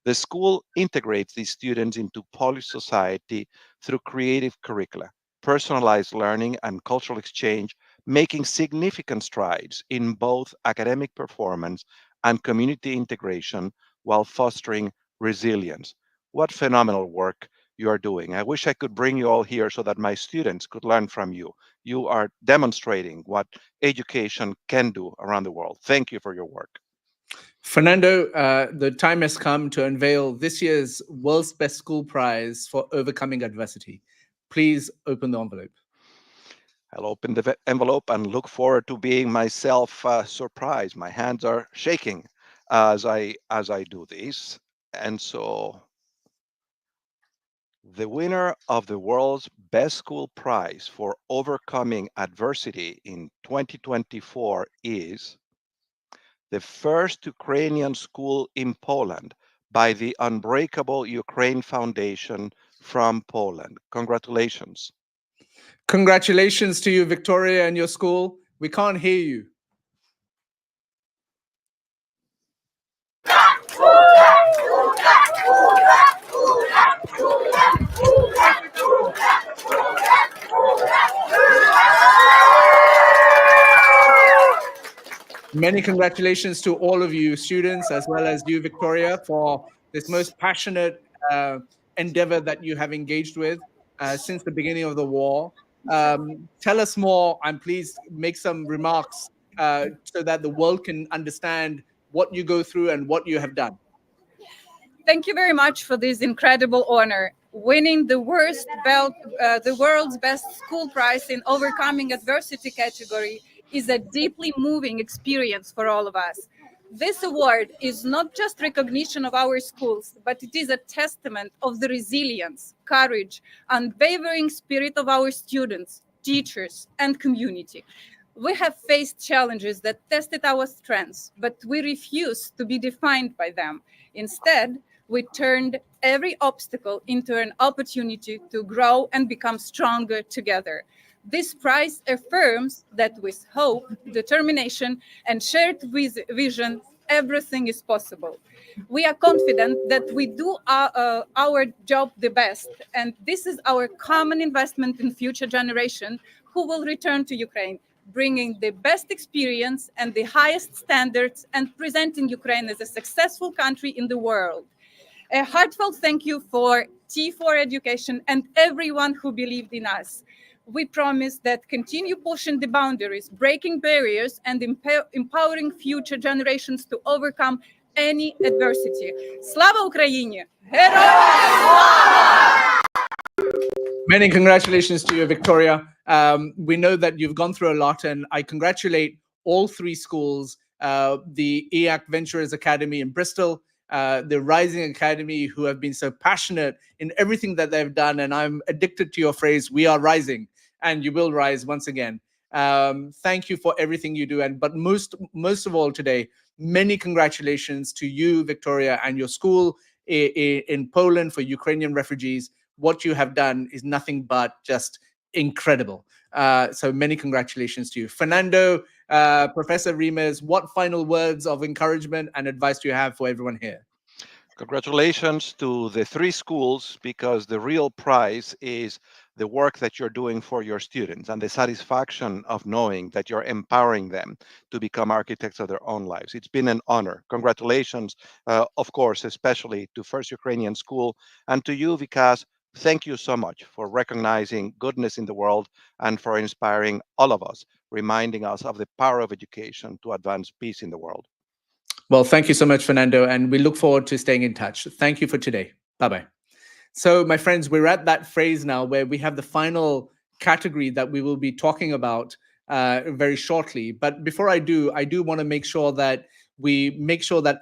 The school integrates these students into Polish society through creative curricula, personalized learning, and cultural exchange, making significant strides in both academic performance and community integration while fostering resilience. What phenomenal work you are doing. I wish I could bring you all here so that my students could learn from you. You are demonstrating what education can do around the world. Thank you for your work. Fernando, the time has come to unveil this year's World's Best School Prize for overcoming adversity. Please open the envelope. I'll open the envelope and look forward to being myself surprised. My hands are shaking as I do this. And so the winner of the world's Best School Prize for overcoming adversity in 2024 is the first Ukrainian school in Poland by the Unbreakable Ukraine Foundation from Poland. Congratulations. Congratulations to you, Victoria, and your school. We can't hear you. Many congratulations to all of you students, as well as you, Victoria, for this most passionate endeavor that you have engaged with since the beginning of the war. Tell us more, and please make some remarks so that the world can understand what you go through and what you have done. Thank you very much for this incredible honor. Winning the world's best school prize in overcoming adversity category is a deeply moving experience for all of us. This award is not just recognition of our schools, but it is a testament of the resilience, courage, unwavering spirit of our students, teachers, and community. We have faced challenges that tested our strengths, but we refused to be defined by them. Instead, we turned every obstacle into an opportunity to grow and become stronger together. This prize affirms that with hope, determination, and shared vision, everything is possible. We are confident that we do our job the best, and this is our common investment in future generations who will return to Ukraine, bringing the best experience and the highest standards and presenting Ukraine as a successful country in the world. A heartfelt thank you for T4 Education and everyone who believed in us. We promise that continue pushing the boundaries, breaking barriers, and empowering future generations to overcome any adversity. Slava Ukraini! Many congratulations to you, Victoria. We know that you've gone through a lot, and I congratulate all 3 schools, the EAC Venturers Academy in Bristol, the Rising Academy, who have been so passionate in everything that they've done. And I'm addicted to your phrase, we are rising, and you will rise once again. Thank you for everything you do. But most of all today, many congratulations to you, Victoria, and your school in Poland for Ukrainian refugees. What you have done is nothing but just incredible. So many congratulations to you. Fernando, Professor Reimers, what final words of encouragement and advice do you have for everyone here? Congratulations to the 3 schools, because the real prize is the work that you're doing for your students and the satisfaction of knowing that you're empowering them to become architects of their own lives. It's been an honor. Congratulations, of course, especially to First Ukrainian School, and to you, Vikas. Thank you so much for recognizing goodness in the world and for inspiring all of us, reminding us of the power of education to advance peace in the world. Well, thank you so much, Fernando, and we look forward to staying in touch. Thank you for today. Bye-bye. So, my friends, we're at that phase now where we have the final category that we will be talking about very shortly. But before I do want to make sure that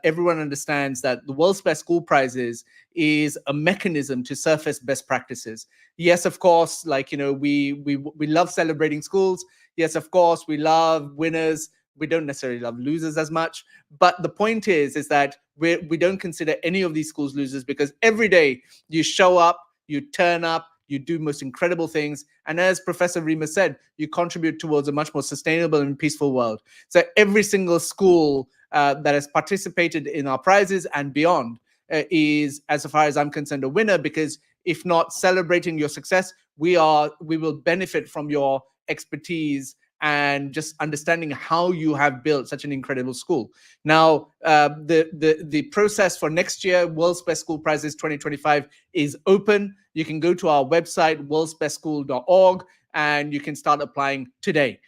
everyone understands that the World's Best School Prizes is a mechanism to surface best practices. Yes, of course, we love celebrating schools. Yes, of course, we love winners. We don't necessarily love losers as much. But the point is that we don't consider any of these schools losers, because every day you show up, you turn up, you do most incredible things. And as Professor Reimers said, you contribute towards a much more sustainable and peaceful world. So every single school that has participated in our prizes and beyond is, as far as I'm concerned, a winner, because if not celebrating your success, we will benefit from your expertise and just understanding how you have built such an incredible school. Now, the process for next year, World's Best School Prizes 2025, is open. You can go to our website, worldsbestschool.org, and you can start applying today.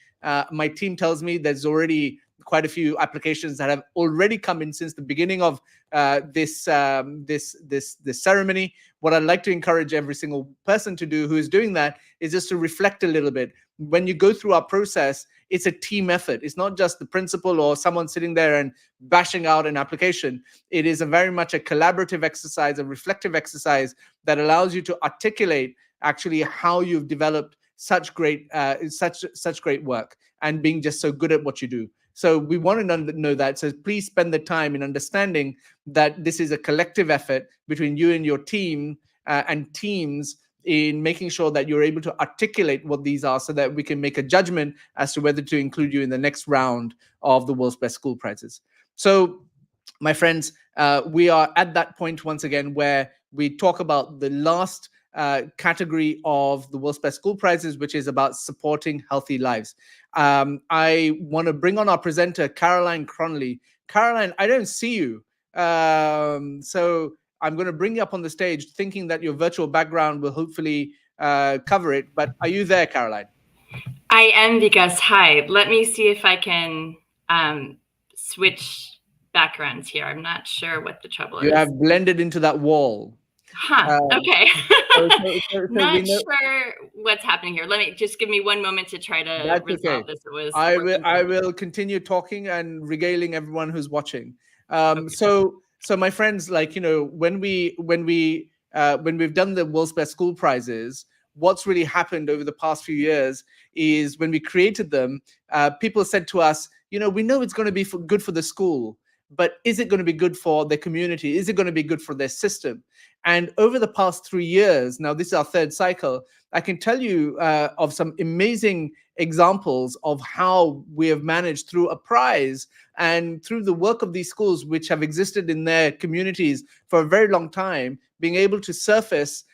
My team tells me there's already quite a few applications that have already come in since the beginning of this ceremony. What I'd like to encourage every single person to do who is doing that is just to reflect a little bit. When you go through our process, it's a team effort. It's not just the principal or someone sitting there and bashing out an application. It is very much a collaborative exercise, a reflective exercise that allows you to articulate actually how you've developed such great work and being just so good at what you do. So we want to know that. So please spend the time in understanding that this is a collective effort between you and your team and teams in making sure that you're able to articulate what these are, so that we can make a judgment as to whether to include you in the next round of the World's Best School Prizes. So, my friends, we are at that point once again where we talk about the last category of the World's Best School Prizes, which is about supporting healthy lives. I want to bring on our presenter, Caroline Cronley. Caroline, I don't see you. So I'm going to bring you up on the stage, thinking that your virtual background will hopefully cover it. But are you there, Caroline? I am, because hi. Let me see if I can switch backgrounds here. I'm not sure what the trouble is. You have blended into that wall. Huh. Okay. So Not sure what's happening here. Let me just give me one moment to try to resolve this. I will continue talking and regaling everyone who's watching. Okay. So my friends, when we've done the World's Best School Prizes, what's really happened over the past few years is when we created them, people said to us, we know it's going to be good for the school, but is it going to be good for the community? Is it going to be good for their system? And over the past 3 years, now this is our 3rd cycle, I can tell you of some amazing examples of how we have managed through a prize and through the work of these schools, which have existed in their communities for a very long time, being able to surface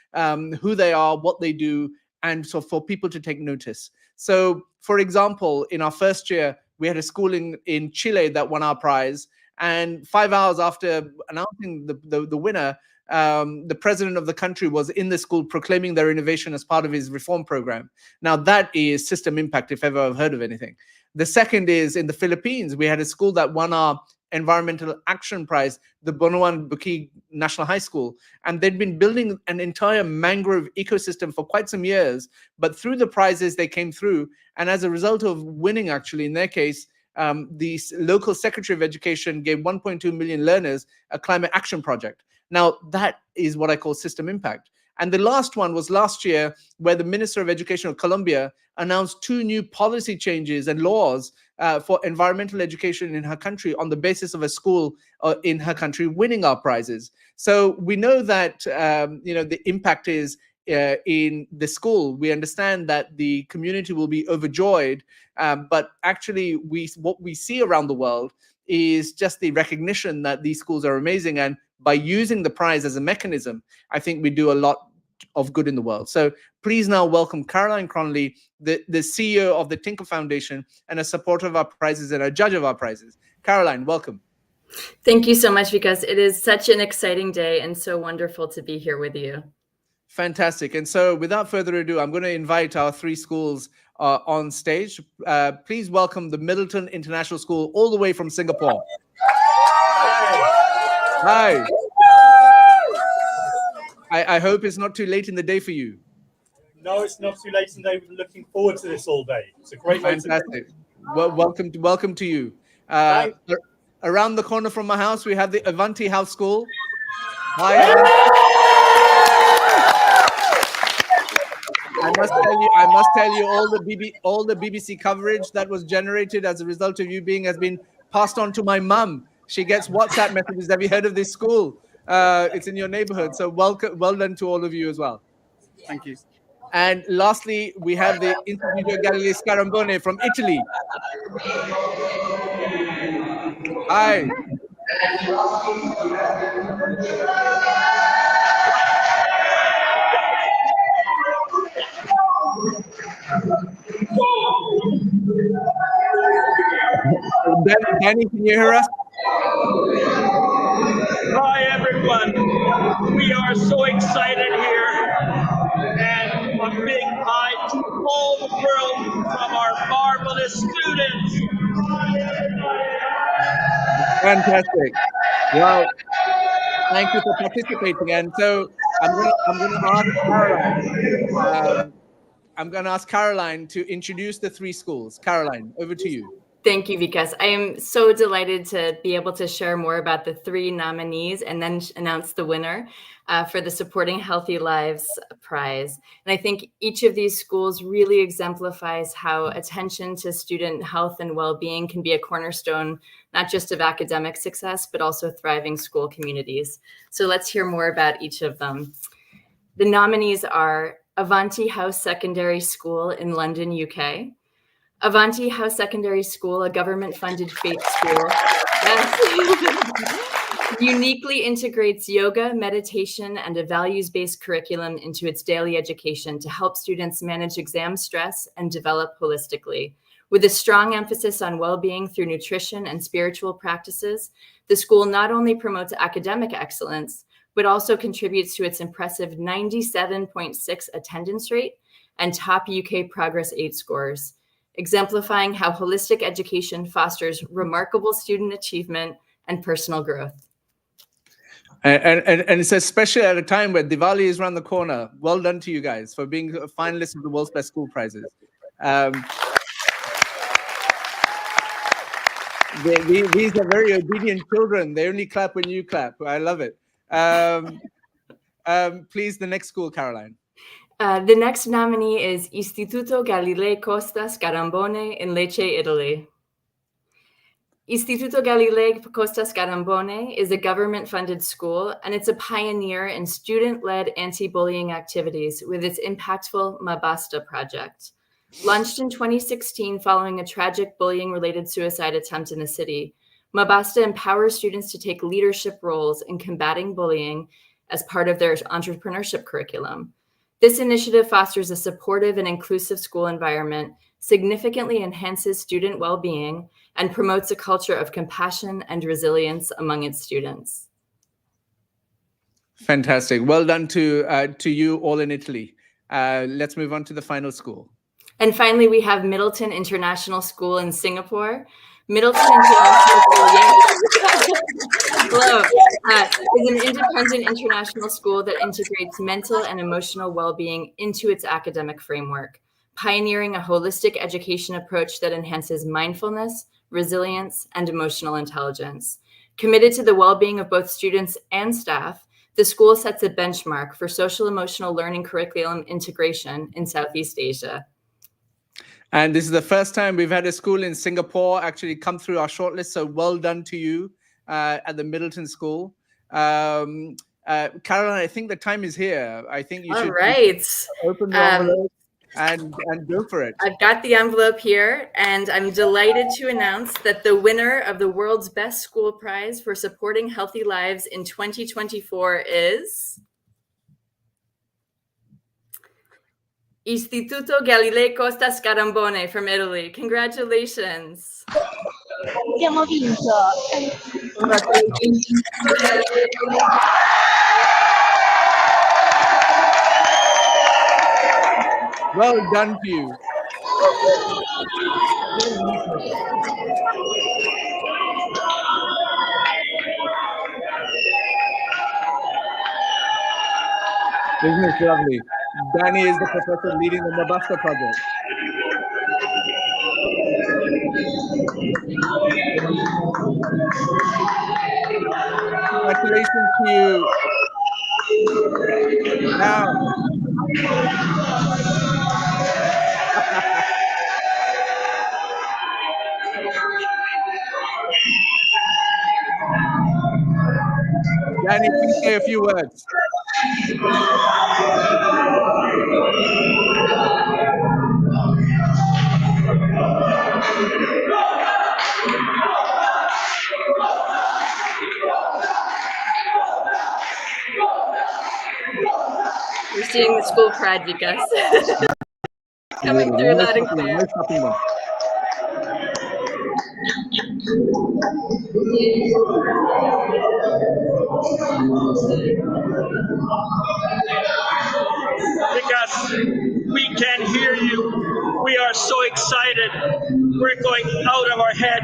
who they are, what they do, and so for people to take notice. So, for example, in our first year, we had a school in Chile that won our prize. And 5 hours after announcing the winner, the president of the country was in the school proclaiming their innovation as part of his reform program. Now, that is system impact, if ever I've heard of anything. The second is in the Philippines. We had a school that won our environmental action prize, the Bonoan Bukid National High School. And they'd been building an entire mangrove ecosystem for quite some years. But through the prizes, they came through. And as a result of winning, actually, in their case, the local Secretary of Education gave 1.2 million learners a climate action project. Now, that is what I call system impact. And the last one was last year, where the Minister of Education of Colombia announced 2 new policy changes and laws for environmental education in her country on the basis of a school in her country winning our prizes. So we know that the impact is in the school. We understand that the community will be overjoyed, but actually what we see around the world is just the recognition that these schools are amazing. And by using the prize as a mechanism, I think we do a lot of good in the world. So please now welcome Caroline Cronley, the CEO of the Tinker Foundation and a supporter of our prizes and a judge of our prizes. Caroline, welcome. Thank you so much, because it is such an exciting day and so wonderful to be here with you. Fantastic. And so without further ado, I'm going to invite our 3 schools on stage. Please welcome the Middleton International School all the way from Singapore. Hi. I hope it's not too late in the day for you. No, it's not too late in the day. We've been looking forward to this all day. It's a great way. Fantastic. Well, welcome to you. Around the corner from my house, we have the Avanti House School. Hi. I must tell you, all the BBC coverage that was generated as a result of you has been passed on to my mum. She gets WhatsApp messages. Have you heard of this school? It's in your neighborhood. So well done to all of you as well. Thank you. And lastly, we have the Istituto Galilei Scarambone from Italy. Hi. Danny, can you hear us? Hi, everyone. We are so excited here. And a big hi to all the world from our marvelous students. Fantastic. Well, thank you for participating. And so I'm going to ask Caroline. I'm going to ask Caroline to introduce the 3 schools. Caroline, over to you. Thank you, Vikas. I am so delighted to be able to share more about the 3 nominees and then announce the winner for the Supporting Healthy Lives Prize. And I think each of these schools really exemplifies how attention to student health and well-being can be a cornerstone, not just of academic success, but also thriving school communities. So let's hear more about each of them. The nominees are Avanti House Secondary School in London, UK. Avanti House Secondary School, a government-funded faith school, uniquely integrates yoga, meditation, and a values-based curriculum into its daily education to help students manage exam stress and develop holistically. With a strong emphasis on well-being through nutrition and spiritual practices, the school not only promotes academic excellence, but also contributes to its impressive 97.6 attendance rate and top UK Progress 8 scores, exemplifying how holistic education fosters remarkable student achievement and personal growth. And it's especially at a time where Diwali is around the corner. Well done to you guys for being finalists of the World's Best School Prizes. These are very obedient children. They only clap when you clap. I love it. Please, the next school, Caroline. The next nominee is Istituto Galilei Costa Scarambone in Lecce, Italy. Istituto Galilei Costa Scarambone is a government-funded school, and it's a pioneer in student-led anti-bullying activities with its impactful Ma Basta project. Launched in 2016 following a tragic bullying-related suicide attempt in the city, Ma Basta empowers students to take leadership roles in combating bullying as part of their entrepreneurship curriculum. This initiative fosters a supportive and inclusive school environment, significantly enhances student well-being, and promotes a culture of compassion and resilience among its students. Fantastic. Well done to you all in Italy. Let's move on to the final school. And finally, we have Middleton International School in Singapore. Middleton International School, hello, is an independent international school that integrates mental and emotional well-being into its academic framework. pioneering a holistic education approach that enhances mindfulness, resilience, and emotional intelligence. Committed to the well-being of both students and staff, the school sets a benchmark for social-emotional learning curriculum integration in Southeast Asia. And this is the first time we've had a school in Singapore actually come through our shortlist. So well done to you at the Middleton School. Caroline, I think the time is here. I think you should open the envelope and go for it. I've got the envelope here, and I'm delighted to announce that the winner of the World's Best School Prize for Supporting Healthy Lives in 2024 is Istituto Galilei Costa Scarambone from Italy. Congratulations. Abbiamo vinto. Well done to you. Isn't it lovely? Danny is the professor leading the Mabasta project. Congratulations to you. Now. Danny, please say a few words. Receiving the school pride, Vikas. Coming through loud and clear. Because we can hear you. We are so excited. We're going out of our head.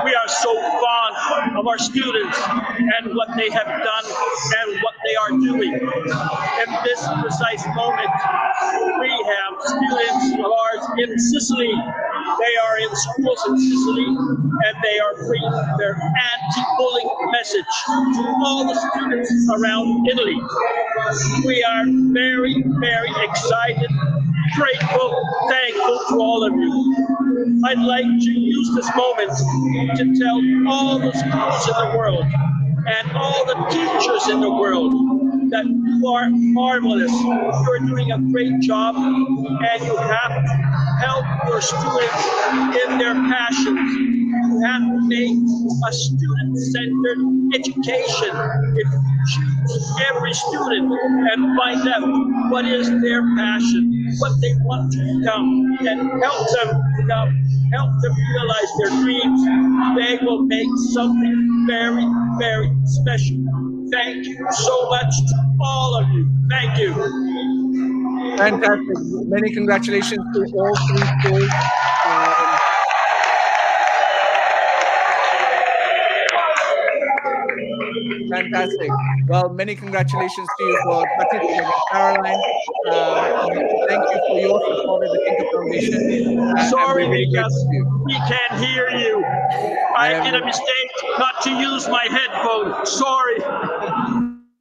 We are so fond of our students and what they have done and what they are doing. In this precise moment, we have students of ours in Sicily. They are in schools in Sicily, and they are bringing their anti-bullying message to all the students around Italy. We are very, very excited, grateful, thankful to all of you. I'd like to use this moment to tell all the schools in the world and all the teachers in the world that you are marvelous. You're doing a great job, and you have to help your students in their passions. You have to make a student-centered education. If you choose every student and find out what is their passion, what they want to become, and help them become, help them realize their dreams, they will make something very, very special. Thank you so much to all of you. Thank you. Fantastic. Many congratulations to all three schools. Fantastic. Well, many congratulations to you for participating, Caroline. Thank you for your support of the Tinker Foundation. Sorry, because we can't hear you. I did a mistake not to use my headphone. Sorry.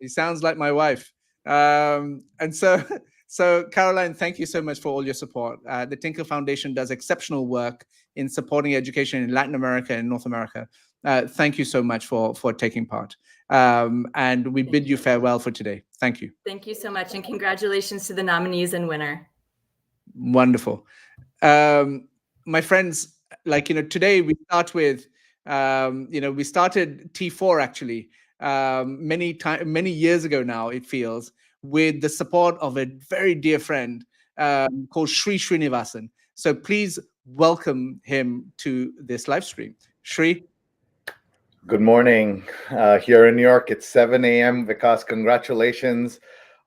He sounds like my wife. And so Caroline, thank you so much for all your support. The Tinker Foundation does exceptional work in supporting education in Latin America and North America. Thank you so much for taking part. And we bid you farewell for today. Thank you. Thank you so much, and congratulations to the nominees and winner. Wonderful. My friends, today we start with, we started T4 actually many years ago now, it feels, with the support of a very dear friend called Sri Srinivasan. So please welcome him to this live stream. Sri. Good morning. Here in New York, it's 7 a.m. Vikas, congratulations.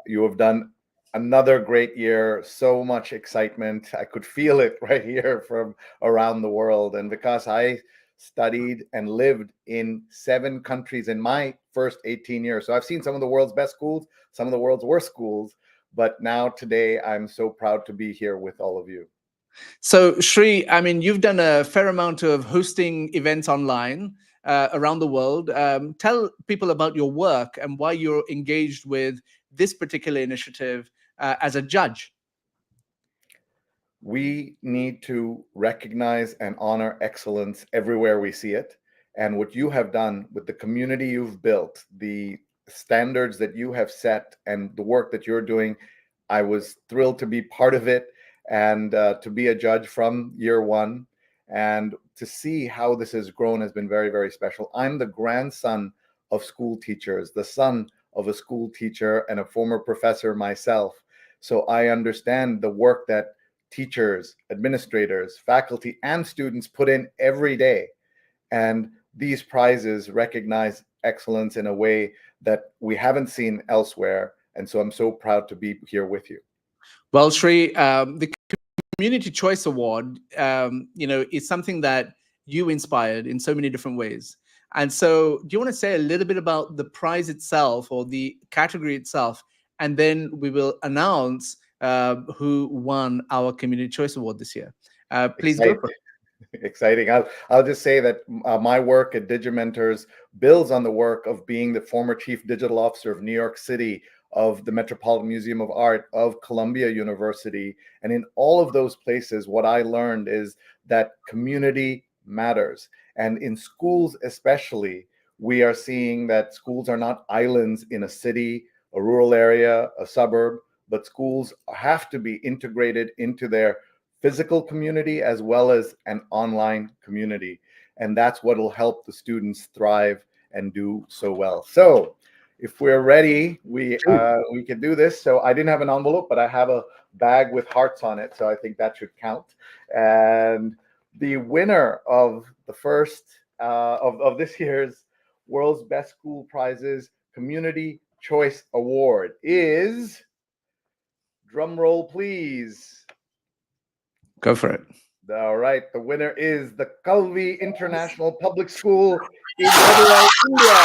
You have done another great year. So much excitement. I could feel it right here from around the world. And Vikas, I studied and lived in 7 countries in my first 18 years. So I've seen some of the world's best schools, some of the world's worst schools. But now today, I'm so proud to be here with all of you. So, Shri, I mean, you've done a fair amount of hosting events online around the world. Tell people about your work and why you're engaged with this particular initiative as a judge. We need to recognize and honor excellence everywhere we see it. And what you have done with the community you've built, the standards that you have set, and the work that you're doing, I was thrilled to be part of it and to be a judge from year one. And to see how this has grown has been very, very special. I'm the grandson of school teachers, the son of a school teacher and a former professor myself. So I understand the work that teachers, administrators, faculty, and students put in every day. And these prizes recognize excellence in a way that we haven't seen elsewhere. And so I'm so proud to be here with you. Well, Shri, the Community Choice Award, is something that you inspired in so many different ways. And so do you want to say a little bit about the prize itself or the category itself? And then we will announce who won our Community Choice Award this year. Please go for it. Exciting. I'll just say that my work at Digimentors builds on the work of being the former chief digital officer of New York City, of the Metropolitan Museum of Art, of Columbia University. And in all of those places, what I learned is that community matters. And in schools especially, we are seeing that schools are not islands in a city, a rural area, a suburb, but schools have to be integrated into their physical community as well as an online community. And that's what will help the students thrive and do so well. So if we're ready, we can do this. So I didn't have an envelope, but I have a bag with hearts on it. So I think that should count. And the winner of the first of this year's World's Best School Prizes Community Choice Award is, drum roll please. Go for it. All right, the winner is the Kalvi International Public School in Madurai, India.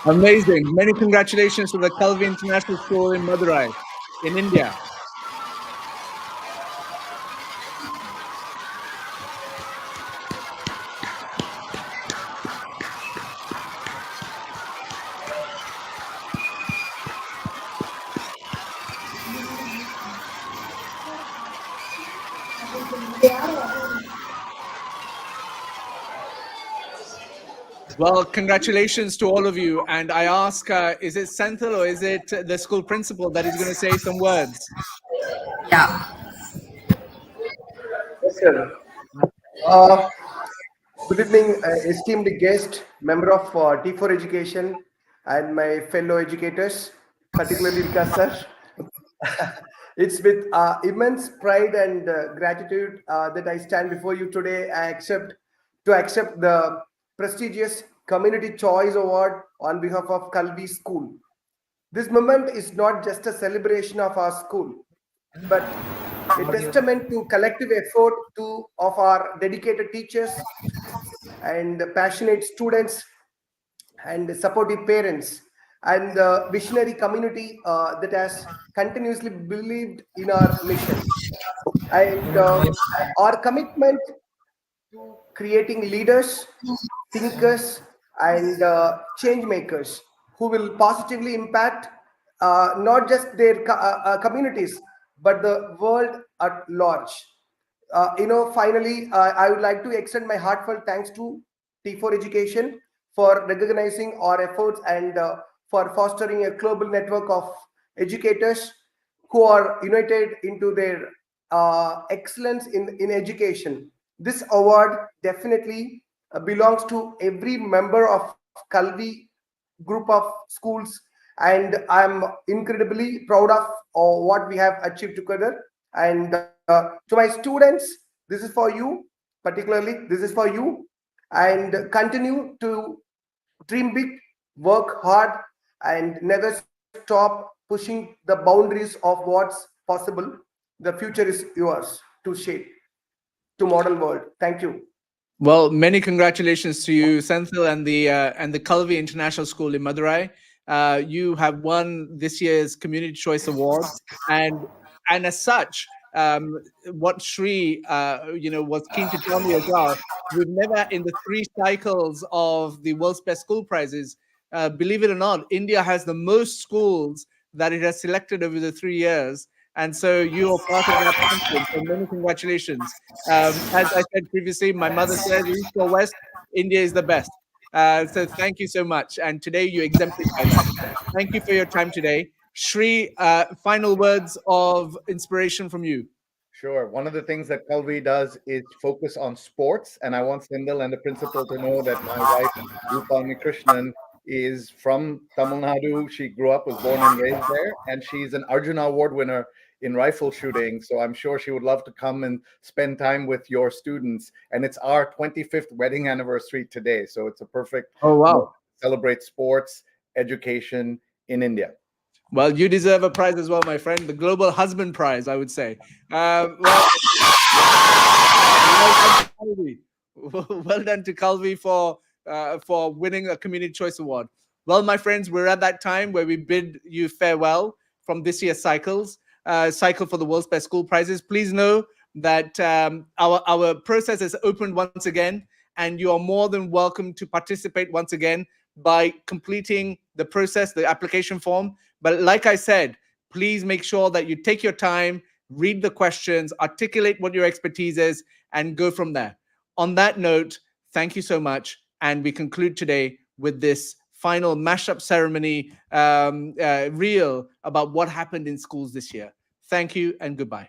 Amazing. Many congratulations to the Kalvi International School in Madurai, in India. Well, congratulations to all of you. And I ask, is it Senthil or is it the school principal that is going to say some words? Yeah. Yes, sir. Good evening, esteemed guest, member of T4 Education, and my fellow educators, particularly Vikas sir. It's with immense pride and gratitude that I stand before you today. I accept the prestigious Community Choice Award on behalf of Kalvi School. This moment is not just a celebration of our school, but a testament to collective effort of our dedicated teachers and passionate students and supportive parents and the visionary community that has continuously believed in our mission. And our commitment to creating leaders, thinkers, and change makers who will positively impact not just their communities, but the world at large. Finally, I would like to extend my heartfelt thanks to T4 Education for recognizing our efforts and for fostering a global network of educators who are united into their excellence in education. This award definitely belongs to every member of Kalvi group of schools, and I'm incredibly proud of what we have achieved together. And to my students, this is for you, particularly this is for you, and continue to dream big, work hard, and never stop pushing the boundaries of what's possible. The future is yours to shape, to model world. Thank you. Well, many congratulations to you, Senthil, and the Kalvi International School in Madurai. You have won this year's Community Choice Award, and as such, what Shri was keen to tell me as well. We've never, in the 3 cycles of the World's Best School Prizes, believe it or not, India has the most schools that it has selected over the 3 years. And so you are part of that champion. So many congratulations. As I said previously, my mother said, East or West, India is the best. So thank you so much. And today you exemplify that. Thank you for your time today. Shri, final words of inspiration from you. Sure. One of the things that Kalvi does is focus on sports. And I want Sindel and the principal to know that my wife, Rupalmi Krishnan, is from Tamil Nadu. She grew up, was born and raised there. And she's an Arjuna Award winner in rifle shooting. So I'm sure she would love to come and spend time with your students. And it's our 25th wedding anniversary today. So it's a perfect celebrate sports, education in India. Well, you deserve a prize as well, my friend. The Global Husband Prize, I would say. Well done to Kalvi for winning a Community Choice Award. Well, my friends, we're at that time where we bid you farewell from this year's cycle for the World's Best School Prizes. Please know that our process is opened once again, and you are more than welcome to participate once again by completing the process, the application form. But like I said, please make sure that you take your time, read the questions, articulate what your expertise is, and go from there. On that note, thank you so much. And we conclude today with this final mashup ceremony reel about what happened in schools this year. Thank you and goodbye.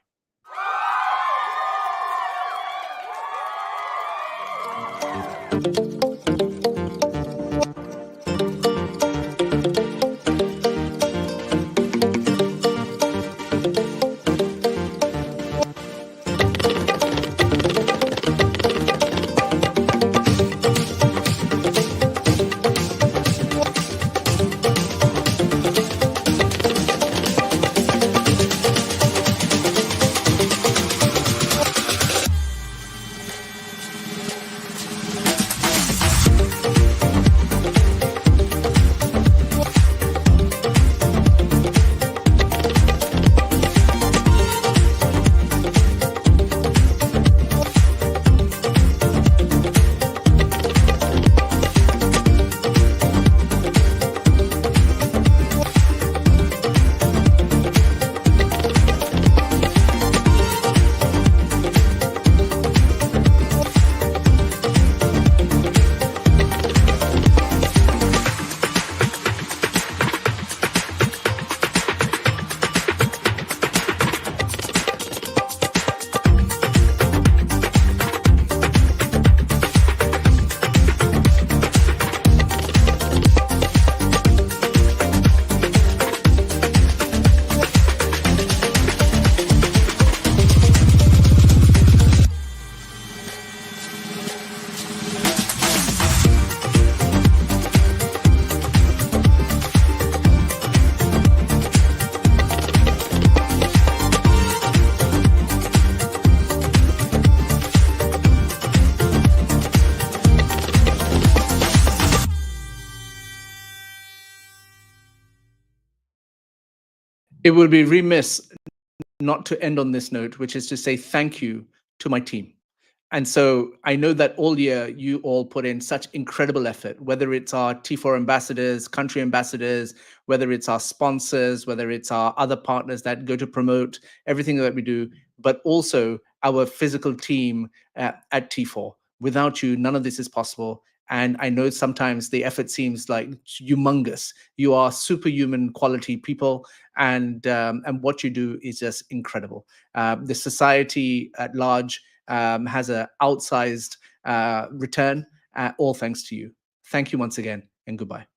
It would be remiss not to end on this note, which is to say thank you to my team. And so I know that all year you all put in such incredible effort, whether it's our T4 ambassadors, country ambassadors, whether it's our sponsors, whether it's our other partners that go to promote everything that we do, but also our physical team at T4. Without you, none of this is possible. And I know sometimes the effort seems like humongous. You are superhuman quality people, and what you do is just incredible. The society at large has an outsized return, all thanks to you. Thank you once again, and goodbye.